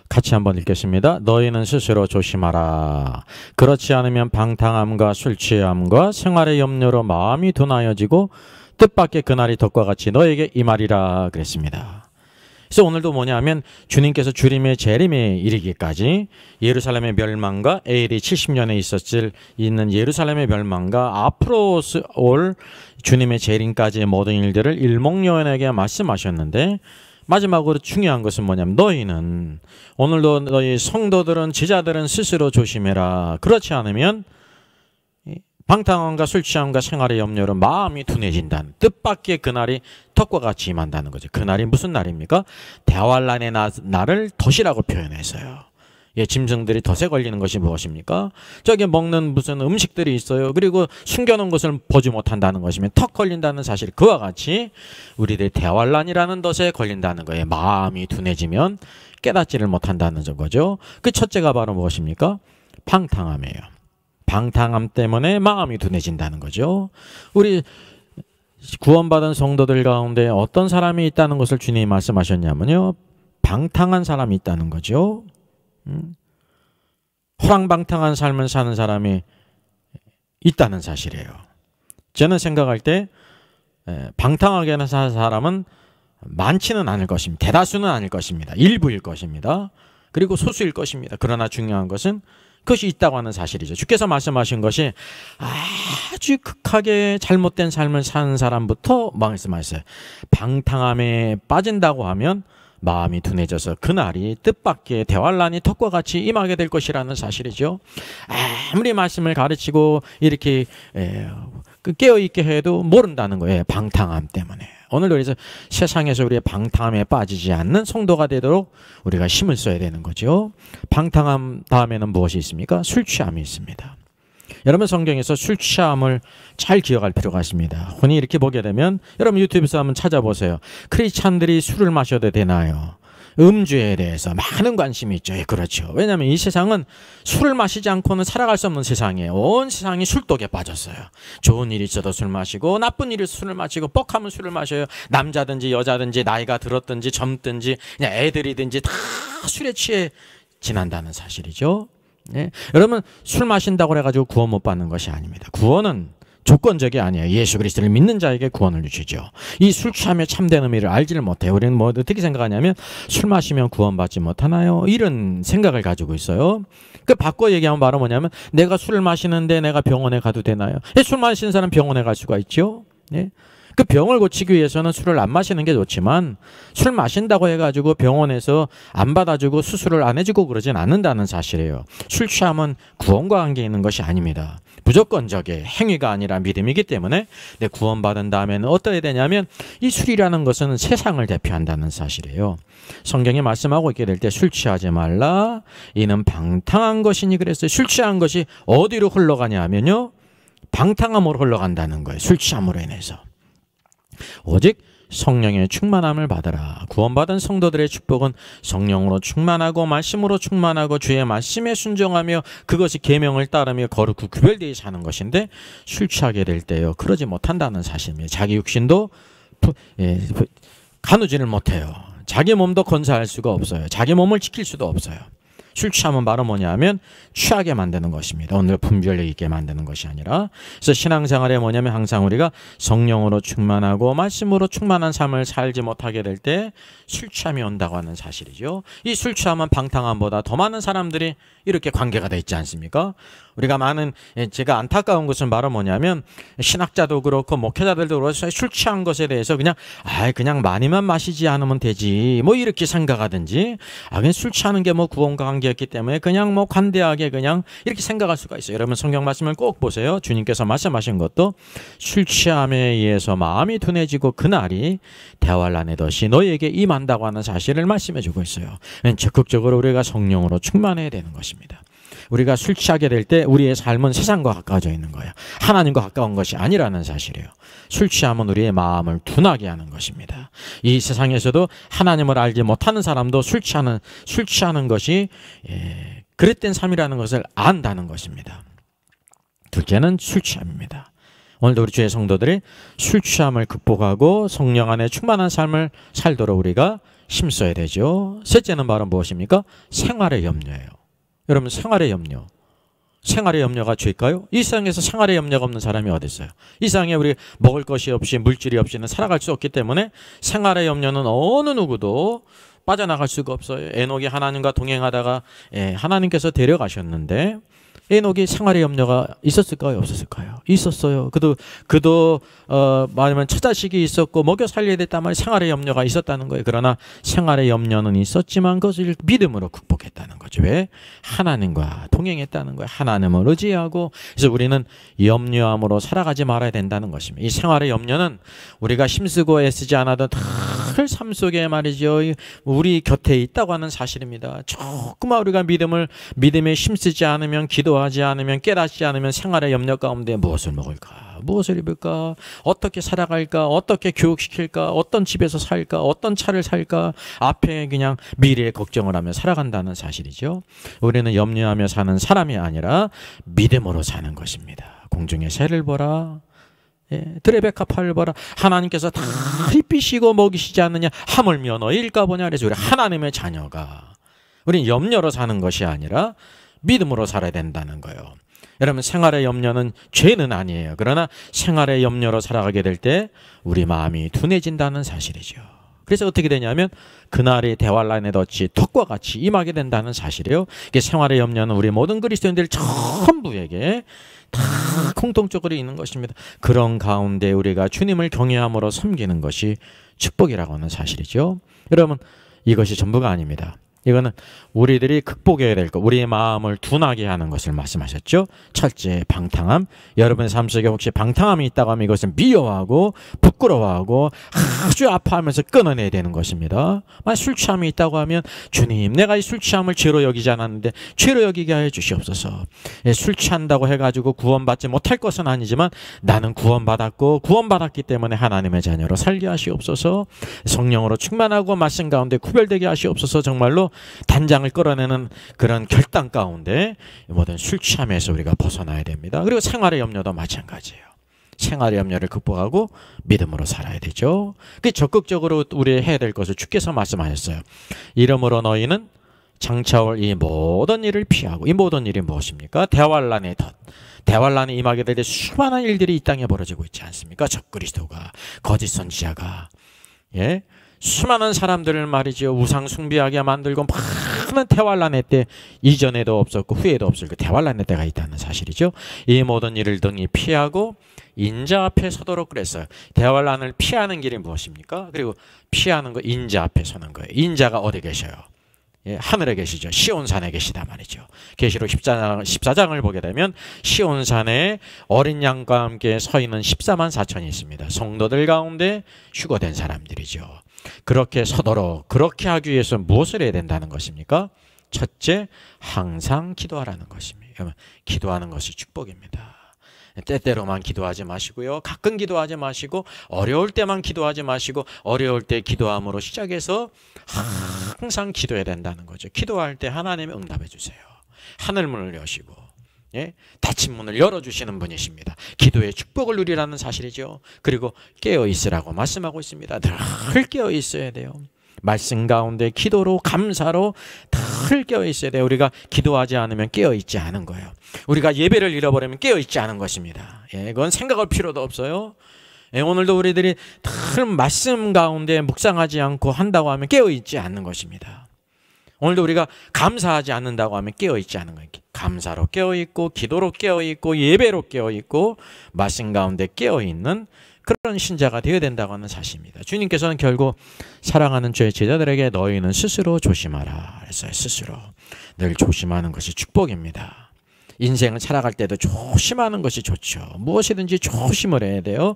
같이 한번 읽겠습니다. 너희는 스스로 조심하라. 그렇지 않으면 방탕함과 술 취함과 생활의 염려로 마음이 둔하여지고 뜻밖의 그날이 덕과 같이 너에게 임하리라 그랬습니다. 그래서 오늘도 뭐냐면 주님께서 주님의 재림에 이르기까지 예루살렘의 멸망과 AD 70년에 있는 예루살렘의 멸망과 앞으로 올 주님의 재림까지의 모든 일들을 일목요연하게 말씀하셨는데 마지막으로 중요한 것은 뭐냐면 너희는 오늘도 너희 성도들은 제자들은 스스로 조심해라. 그렇지 않으면 방탕함과 술 취함과 생활의 염려로 마음이 둔해진다는 뜻밖의 그날이 덕과 같이 임한다는 거죠. 그날이 무슨 날입니까? 대환란의 날을 덫이라고 표현했어요. 짐승들이 덫에 걸리는 것이 무엇입니까? 저기 먹는 무슨 음식들이 있어요. 그리고 숨겨놓은 것을 보지 못한다는 것이면 턱 걸린다는 사실, 그와 같이 우리들이 대환란이라는 덫에 걸린다는 거예요. 마음이 둔해지면 깨닫지를 못한다는 거죠. 그 첫째가 바로 무엇입니까? 방탕함이에요. 방탕함 때문에 마음이 둔해진다는 거죠. 우리 구원받은 성도들 가운데 어떤 사람이 있다는 것을 주님이 말씀하셨냐면요, 방탕한 사람이 있다는 거죠. 호랑방탕한 삶을 사는 사람이 있다는 사실이에요. 저는 생각할 때 방탕하게 사는 사람은 많지는 않을 것입니다. 대다수는 아닐 것입니다. 일부일 것입니다. 그리고 소수일 것입니다. 그러나 중요한 것은 그것이 있다고 하는 사실이죠. 주께서 말씀하신 것이 아주 극하게 잘못된 삶을 사는 사람부터 말씀하셨어요. 방탕함에 빠진다고 하면 마음이 둔해져서 그날이 뜻밖의 대환란이 턱과 같이 임하게 될 것이라는 사실이죠. 아무리 말씀을 가르치고 이렇게 깨어있게 해도 모른다는 거예요. 방탕함 때문에. 오늘도 그래서 세상에서 우리의 방탕함에 빠지지 않는 성도가 되도록 우리가 힘을 써야 되는 거죠. 방탕함 다음에는 무엇이 있습니까? 술 취함이 있습니다. 여러분 성경에서 술 취함을 잘 기억할 필요가 있습니다. 흔히 이렇게 보게 되면 여러분 유튜브에서 한번 찾아보세요. 크리스찬들이 술을 마셔도 되나요? 음주에 대해서 많은 관심이 있죠. 그렇죠. 왜냐하면 이 세상은 술을 마시지 않고는 살아갈 수 없는 세상이에요. 온 세상이 술독에 빠졌어요. 좋은 일이 있어도 술 마시고 나쁜 일이 술을 마시고 뻑하면 술을 마셔요. 남자든지 여자든지 나이가 들었든지 젊든지 그냥 애들이든지 다 술에 취해 지난다는 사실이죠. 네. 여러분 술 마신다고 해가지고 구원 못 받는 것이 아닙니다. 구원은 조건적이 아니에요. 예수 그리스도를 믿는 자에게 구원을 주시죠. 이 술 취함의 참된 의미를 알지를 못해요. 우리는 뭐 어떻게 생각하냐면 술 마시면 구원받지 못하나요? 이런 생각을 가지고 있어요. 그 바꿔 얘기하면 바로 뭐냐면 내가 술을 마시는데 내가 병원에 가도 되나요? 술 마시는 사람 병원에 갈 수가 있죠. 네. 그 병을 고치기 위해서는 술을 안 마시는 게 좋지만 술 마신다고 해가지고 병원에서 안 받아주고 수술을 안 해주고 그러진 않는다는 사실이에요. 술 취함은 구원과 관계 있는 것이 아닙니다. 무조건적인 행위가 아니라 믿음이기 때문에 내 구원받은 다음에는 어떠해야 되냐면 이 술이라는 것은 세상을 대표한다는 사실이에요. 성경이 말씀하고 있게 될 때 술 취하지 말라 이는 방탕한 것이니 그랬어요. 술 취한 것이 어디로 흘러가냐 하면요 방탕함으로 흘러간다는 거예요. 술 취함으로 인해서. 오직 성령의 충만함을 받으라. 구원받은 성도들의 축복은 성령으로 충만하고 말씀으로 충만하고 주의 말씀에 순종하며 그것이 계명을 따르며 거룩히 구별되어 사는 것인데 술 취하게 될 때요 그러지 못한다는 사실입니다. 자기 육신도 가누지를 못해요. 자기 몸도 건사할 수가 없어요. 자기 몸을 지킬 수도 없어요. 술 취하면 바로 뭐냐면 취하게 만드는 것입니다. 오늘 분별력 있게 만드는 것이 아니라. 그래서 신앙생활에 뭐냐면 항상 우리가 성령으로 충만하고 말씀으로 충만한 삶을 살지 못하게 될 때 술 취함이 온다고 하는 사실이죠. 이 술 취함은 방탕함보다 더 많은 사람들이 이렇게 관계가 돼 있지 않습니까? 우리가 많은 제가 안타까운 것은 바로 뭐냐면 신학자도 그렇고 목회자들도 그렇고 술 취한 것에 대해서 그냥 많이만 마시지 않으면 되지 뭐 이렇게 생각하든지 그냥 술 취하는 게 뭐 구원과 관계였기 때문에 그냥 뭐 관대하게 그냥 이렇게 생각할 수가 있어요. 여러분 성경 말씀을 꼭 보세요. 주님께서 말씀하신 것도 술 취함에 의해서 마음이 둔해지고 그날이 대환란의 덫이 너희에게 임한다고 하는 사실을 말씀해 주고 있어요. 적극적으로 우리가 성령으로 충만해야 되는 것입니다. 우리가 술 취하게 될 때 우리의 삶은 세상과 가까워져 있는 거예요. 하나님과 가까운 것이 아니라는 사실이에요. 술 취함은 우리의 마음을 둔하게 하는 것입니다. 이 세상에서도 하나님을 알지 못하는 사람도 술 취하는 것이 그릇된 삶이라는 것을 안다는 것입니다. 둘째는 술 취함입니다. 오늘도 우리 주의 성도들이 술 취함을 극복하고 성령 안에 충만한 삶을 살도록 우리가 힘써야 되죠. 셋째는 바로 무엇입니까? 생활의 염려예요. 여러분 생활의 염려. 생활의 염려가 죄일까요? 이 세상에서 생활의 염려가 없는 사람이 어디 있어요? 이 세상에 우리 먹을 것이 없이 물질이 없이는 살아갈 수 없기 때문에 생활의 염려는 어느 누구도 빠져나갈 수가 없어요. 에녹이 하나님과 동행하다가 하나님께서 데려가셨는데 에녹이 생활의 염려가 있었을까요? 없었을까요? 있었어요. 그도 말하면 처자식이 있었고 먹여 살려야 됐단 말이에요. 생활의 염려가 있었다는 거예요. 그러나 생활의 염려는 있었지만 그것을 믿음으로 극복했다는 거죠. 왜? 하나님과 동행했다는 거예요. 하나님을 의지하고. 그래서 우리는 염려함으로 살아가지 말아야 된다는 것입니다. 이 생활의 염려는 우리가 힘쓰고 애쓰지 않아도 늘 삶 속에 말이죠. 우리 곁에 있다고 하는 사실입니다. 조금만 우리가 믿음에 힘쓰지 않으면 기도하지 않으면 깨닫지 않으면 생활의 염려 가운데 무엇을 먹을까? 무엇을 입을까? 어떻게 살아갈까? 어떻게 교육시킬까? 어떤 집에서 살까? 어떤 차를 살까? 앞에 그냥 미래의 걱정을 하며 살아간다는 사실이죠. 우리는 염려하며 사는 사람이 아니라 믿음으로 사는 것입니다. 공중의 새를 보라. 들의 백합화를 보라. 하나님께서 다 입히시고 먹이시지 않느냐? 하물며 너희일까 보냐? 그래서 우리 하나님의 자녀가 우리는 염려로 사는 것이 아니라 믿음으로 살아야 된다는 거예요. 여러분 생활의 염려는 죄는 아니에요. 그러나 생활의 염려로 살아가게 될 때 우리 마음이 둔해진다는 사실이죠. 그래서 어떻게 되냐면 그날이 대환란의 덫이 턱과 같이 임하게 된다는 사실이에요. 이게 생활의 염려는 우리 모든 그리스도인들 전부에게 다 공통적으로 있는 것입니다. 그런 가운데 우리가 주님을 경외함으로 섬기는 것이 축복이라고 하는 사실이죠. 여러분, 이것이 전부가 아닙니다. 이거는 우리들이 극복해야 될 것, 우리의 마음을 둔하게 하는 것을 말씀하셨죠. 첫째, 방탕함. 여러분의 삶 속에 혹시 방탕함이 있다고 하면 이것은 미워하고 부끄러워하고 아주 아파하면서 끊어내야 되는 것입니다. 만약 술 취함이 있다고 하면 주님, 내가 이 술 취함을 죄로 여기지 않았는데 죄로 여기게 하여 주시옵소서. 술 취한다고 해가지고 구원받지 못할 것은 아니지만 나는 구원받았고 구원받았기 때문에 하나님의 자녀로 살게 하시옵소서. 성령으로 충만하고 말씀 가운데 구별되게 하시옵소서. 정말로 단장을 끌어내는 그런 결단 가운데 모든 술 취함에서 우리가 벗어나야 됩니다. 그리고 생활의 염려도 마찬가지예요. 생활의 염려를 극복하고 믿음으로 살아야 되죠. 그 적극적으로 우리 해야 될 것을 주께서 말씀하셨어요. 이러므로 너희는 장차올 이 모든 일을 피하고, 이 모든 일이 무엇입니까? 대환란의 덫. 대환란이 임하게 될 때 수많은 일들이 이 땅에 벌어지고 있지 않습니까? 적그리스도가, 거짓 선지자가, 예, 수많은 사람들을 말이죠, 우상 숭배하게 만들고 많은 대환란의 때, 이전에도 없었고 후에도 없을 그 대환란의 때가 있다는 사실이죠. 이 모든 일을 등이 피하고 인자 앞에 서도록 그랬어요. 대환란을 피하는 길이 무엇입니까? 그리고 피하는 거, 인자 앞에 서는 거예요. 인자가 어디 계셔요? 예, 하늘에 계시죠. 시온산에 계시다 말이죠. 계시록 14장을 보게 되면 시온산에 어린 양과 함께 서 있는 14만 4천이 있습니다. 성도들 가운데 휴거된 사람들이죠. 그렇게 서도록, 그렇게 하기 위해서 무엇을 해야 된다는 것입니까? 첫째, 항상 기도하라는 것입니다. 기도하는 것이 축복입니다. 때때로만 기도하지 마시고요. 가끔 기도하지 마시고, 어려울 때만 기도하지 마시고, 어려울 때 기도함으로 시작해서 항상 기도해야 된다는 거죠. 기도할 때 하나님이 응답해 주세요. 하늘문을 여시고, 예? 닫힌 문을 열어주시는 분이십니다. 기도의 축복을 누리라는 사실이죠. 그리고 깨어있으라고 말씀하고 있습니다. 늘 깨어있어야 돼요. 말씀 가운데 기도로, 감사로 늘 깨어있어야 돼요. 우리가 기도하지 않으면 깨어있지 않은 거예요. 우리가 예배를 잃어버리면 깨어있지 않은 것입니다. 예, 그건 생각할 필요도 없어요. 예, 오늘도 우리들이 늘 말씀 가운데 묵상하지 않고 한다고 하면 깨어있지 않는 것입니다. 오늘도 우리가 감사하지 않는다고 하면 깨어있지 않은 거예요. 감사로 깨어있고, 기도로 깨어있고, 예배로 깨어있고, 말씀 가운데 깨어있는 그런 신자가 되어야 된다고 하는 사실입니다. 주님께서는 결국 사랑하는 주의 제자들에게 너희는 스스로 조심하라 그랬어요. 스스로 늘 조심하는 것이 축복입니다. 인생을 살아갈 때도 조심하는 것이 좋죠. 무엇이든지 조심을 해야 돼요.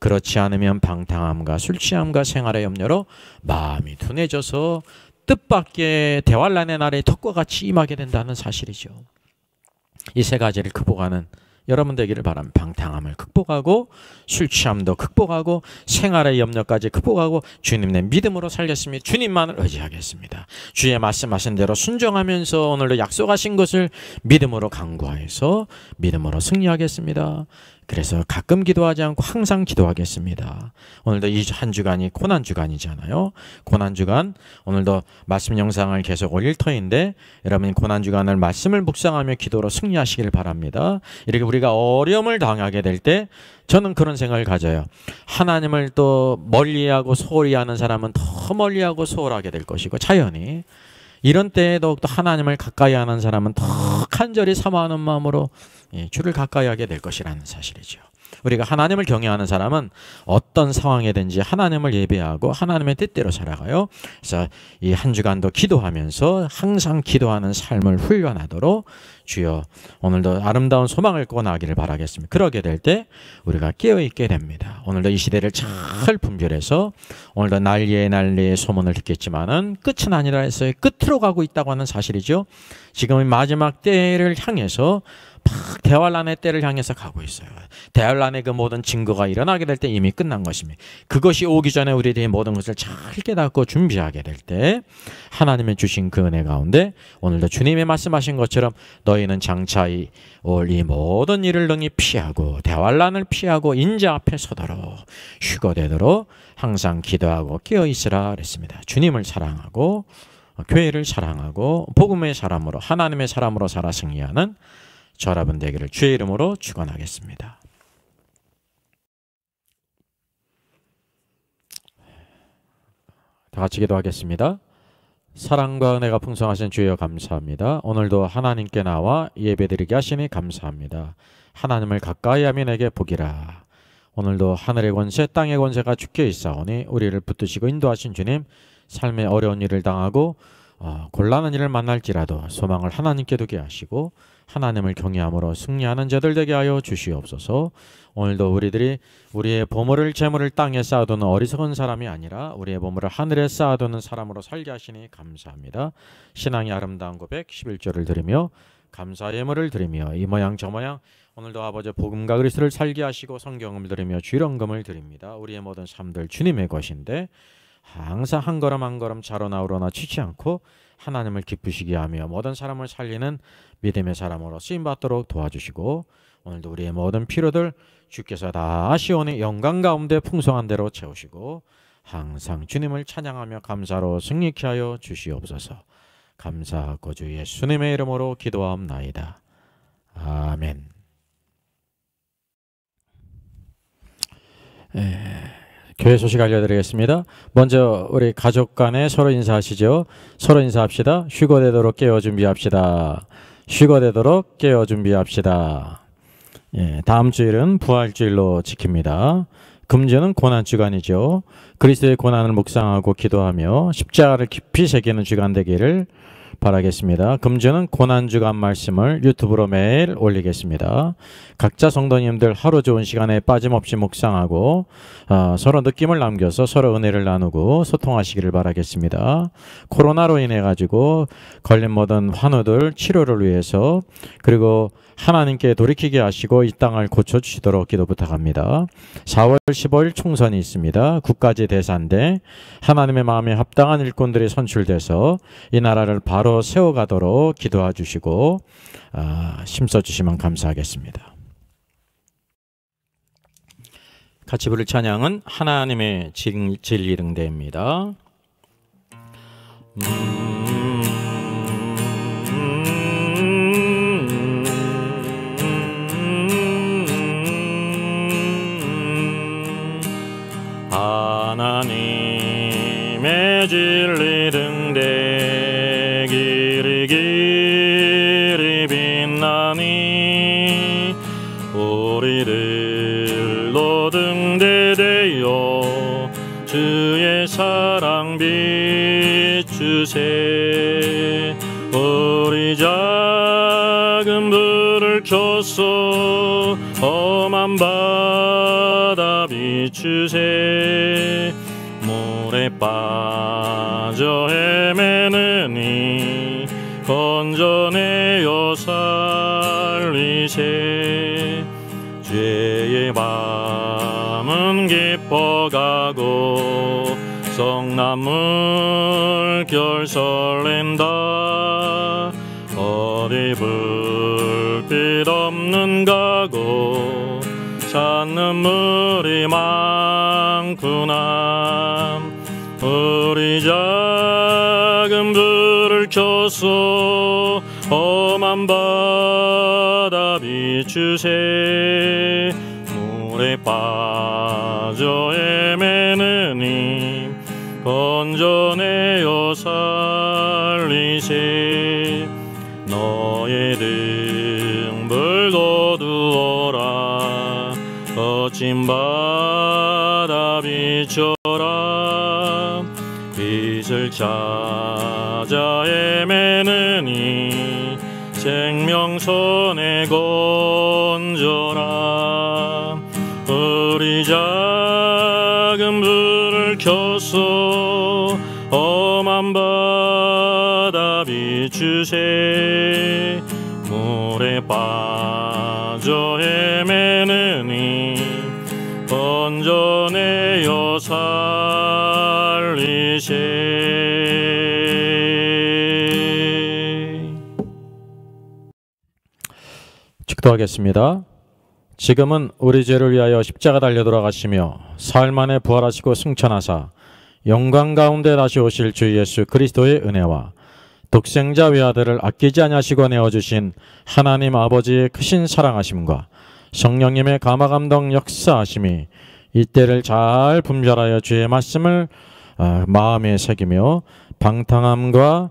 그렇지 않으면 방탕함과 술 취함과 생활의 염려로 마음이 둔해져서 뜻밖의 대환란의 날에 턱과 같이 임하게 된다는 사실이죠. 이 세 가지를 극복하는 여러분 되기를 바랍니다. 방탕함을 극복하고, 술 취함도 극복하고, 생활의 염려까지 극복하고, 주님 내 믿음으로 살겠습니다. 주님만을 의지하겠습니다. 주의 말씀하신 대로 순종하면서 오늘도 약속하신 것을 믿음으로 강구하여서 믿음으로 승리하겠습니다. 그래서 가끔 기도하지 않고 항상 기도하겠습니다. 오늘도 이 한 주간이 고난주간이잖아요. 고난주간, 오늘도 말씀 영상을 계속 올릴 터인데 여러분 고난주간을 말씀을 묵상하며 기도로 승리하시길 바랍니다. 이렇게 우리가 어려움을 당하게 될 때 저는 그런 생각을 가져요. 하나님을 또 멀리하고 소홀히 하는 사람은 더 멀리하고 소홀하게 될 것이고, 자연히 이런 때에 더욱더 하나님을 가까이 하는 사람은 더 간절히 사모하는 마음으로 주를 가까이 하게 될 것이라는 사실이죠. 우리가 하나님을 경외하는 사람은 어떤 상황이든지 하나님을 예배하고 하나님의 뜻대로 살아가요. 그래서 이 한 주간도 기도하면서 항상 기도하는 삶을 훈련하도록 주여 오늘도 아름다운 소망을 꾸고 나가기를 바라겠습니다. 그러게 될 때 우리가 깨어있게 됩니다. 오늘도 이 시대를 잘 분별해서 오늘도 난리의 소문을 듣겠지만은 끝은 아니라 해서 끝으로 가고 있다고 하는 사실이죠. 지금 마지막 때를 향해서 막 대환란의 때를 향해서 가고 있어요. 대환란의 그 모든 증거가 일어나게 될 때 이미 끝난 것입니다. 그것이 오기 전에 우리들이 모든 것을 잘 깨닫고 준비하게 될 때 하나님의 주신 그 은혜 가운데 오늘도 주님의 말씀하신 것처럼 너희는 장차 올 이 모든 일을 능히 피하고 대환란을 피하고 인자 앞에 서도록 휴거되도록 항상 기도하고 깨어있으라 그랬습니다. 주님을 사랑하고 교회를 사랑하고 복음의 사람으로 하나님의 사람으로 살아 승리하는 저 여러분 되기를 주의 이름으로 축원하겠습니다. 다 같이 기도하겠습니다. 사랑과 은혜가 풍성하신 주여 감사합니다. 오늘도 하나님께 나와 예배드리게 하시니 감사합니다. 하나님을 가까이 하면 내게 복이라. 오늘도 하늘의 권세 땅의 권세가 주께 있사오니 우리를 붙드시고 인도하신 주님, 삶의 어려운 일을 당하고 곤란한 일을 만날지라도 소망을 하나님께 두게 하시고 하나님을 경외함으로 승리하는 자들 되게 하여 주시옵소서. 오늘도 우리들이 우리의 보물을 재물을 땅에 쌓아두는 어리석은 사람이 아니라 우리의 보물을 하늘에 쌓아두는 사람으로 살게 하시니 감사합니다. 신앙의 아름다운 고백 11절을 드리며 감사 예물을 드리며 이 모양 저 모양 오늘도 아버지 복음과 그리스도를 살게 하시고 성경을 드리며 주일헌금을 드립니다. 우리의 모든 삶들 주님의 것인데 항상 한 걸음 한 걸음 자로나오로나 치지 않고 하나님을 기쁘시게 하며 모든 사람을 살리는 믿음의 사람으로 쓰임받도록 도와주시고 오늘도 우리의 모든 필요들 주께서 다 아시오니 영광 가운데 풍성한 대로 채우시고 항상 주님을 찬양하며 감사로 승리케 하여 주시옵소서. 감사하고 주 예수님의 이름으로 기도하옵나이다. 아멘. 교회 소식 알려드리겠습니다. 먼저 우리 가족 간에 서로 인사하시죠. 서로 인사합시다. 휴거되도록 깨어 준비합시다. 휴거되도록 깨어 준비합시다. 다음 주일은 부활주일로 지킵니다. 금주는 고난주간이죠. 그리스도의 고난을 묵상하고 기도하며 십자가를 깊이 새기는 주간 되기를 바라겠습니다. 금주는 고난주간 말씀을 유튜브로 매일 올리겠습니다. 각자 성도님들 하루 좋은 시간에 빠짐없이 묵상하고 서로 느낌을 남겨서 서로 은혜를 나누고 소통하시기를 바라겠습니다. 코로나로 인해 가지고 걸린 모든 환우들 치료를 위해서 그리고 하나님께 돌이키게 하시고 이 땅을 고쳐주시도록 기도 부탁합니다. 4월 15일 총선이 있습니다. 국가지 대사인데 하나님의 마음에 합당한 일꾼들이 선출돼서 이 나라를 바로 세워가도록 기도해 주시고 힘써주시면 감사하겠습니다. 같이 부를 찬양은 하나님의 진리 등대입니다. 하나님의 진리 등대 길이 길이 빛나니 우리들도 등대되어 주의 사랑 비추세. 우리 작은 불을 켜서 험한 바다 비추세. 물에 빠져 헤매느니 건져내어 살리세. 죄의 밤은 깊어가고 성나물 결 설렌다. 어디 불빛 없는 가고 찾는 물이 많구나. 우리 작은 불을 켜서 험한 바다 비추세. 물에 빠져 헤매느니 건져내어 살리세. 너의 등불 거두어라. 거친 바다 비춰라. 빛을 찾아 헤매느니 생명선에 건져라. 우리 작은 불을 켜서 험한 바다 비추세. 물에 빠져 헤매느니 건져내어 살리세. 축도하겠습니다. 지금은 우리 죄를 위하여 십자가 달려 돌아가시며 사흘 만에 부활하시고 승천하사 영광 가운데 다시 오실 주 예수 그리스도의 은혜와 독생자 외아들을 아끼지 아니하시고 내어주신 하나님 아버지의 크신 사랑하심과 성령님의 감화감동 역사하심이 이때를 잘 분별하여 주의 말씀을 마음에 새기며 방탕함과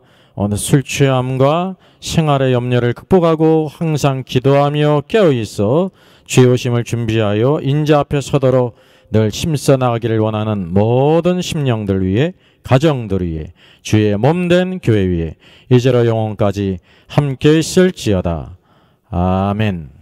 술 취함과 생활의 염려를 극복하고 항상 기도하며 깨어있어 주의 오심을 준비하여 인자 앞에 서도록 늘 힘써 나가기를 원하는 모든 심령들 위해, 가정들 위해, 주의 몸된 교회 위에 이제로 영원까지 함께 있을지어다. 아멘.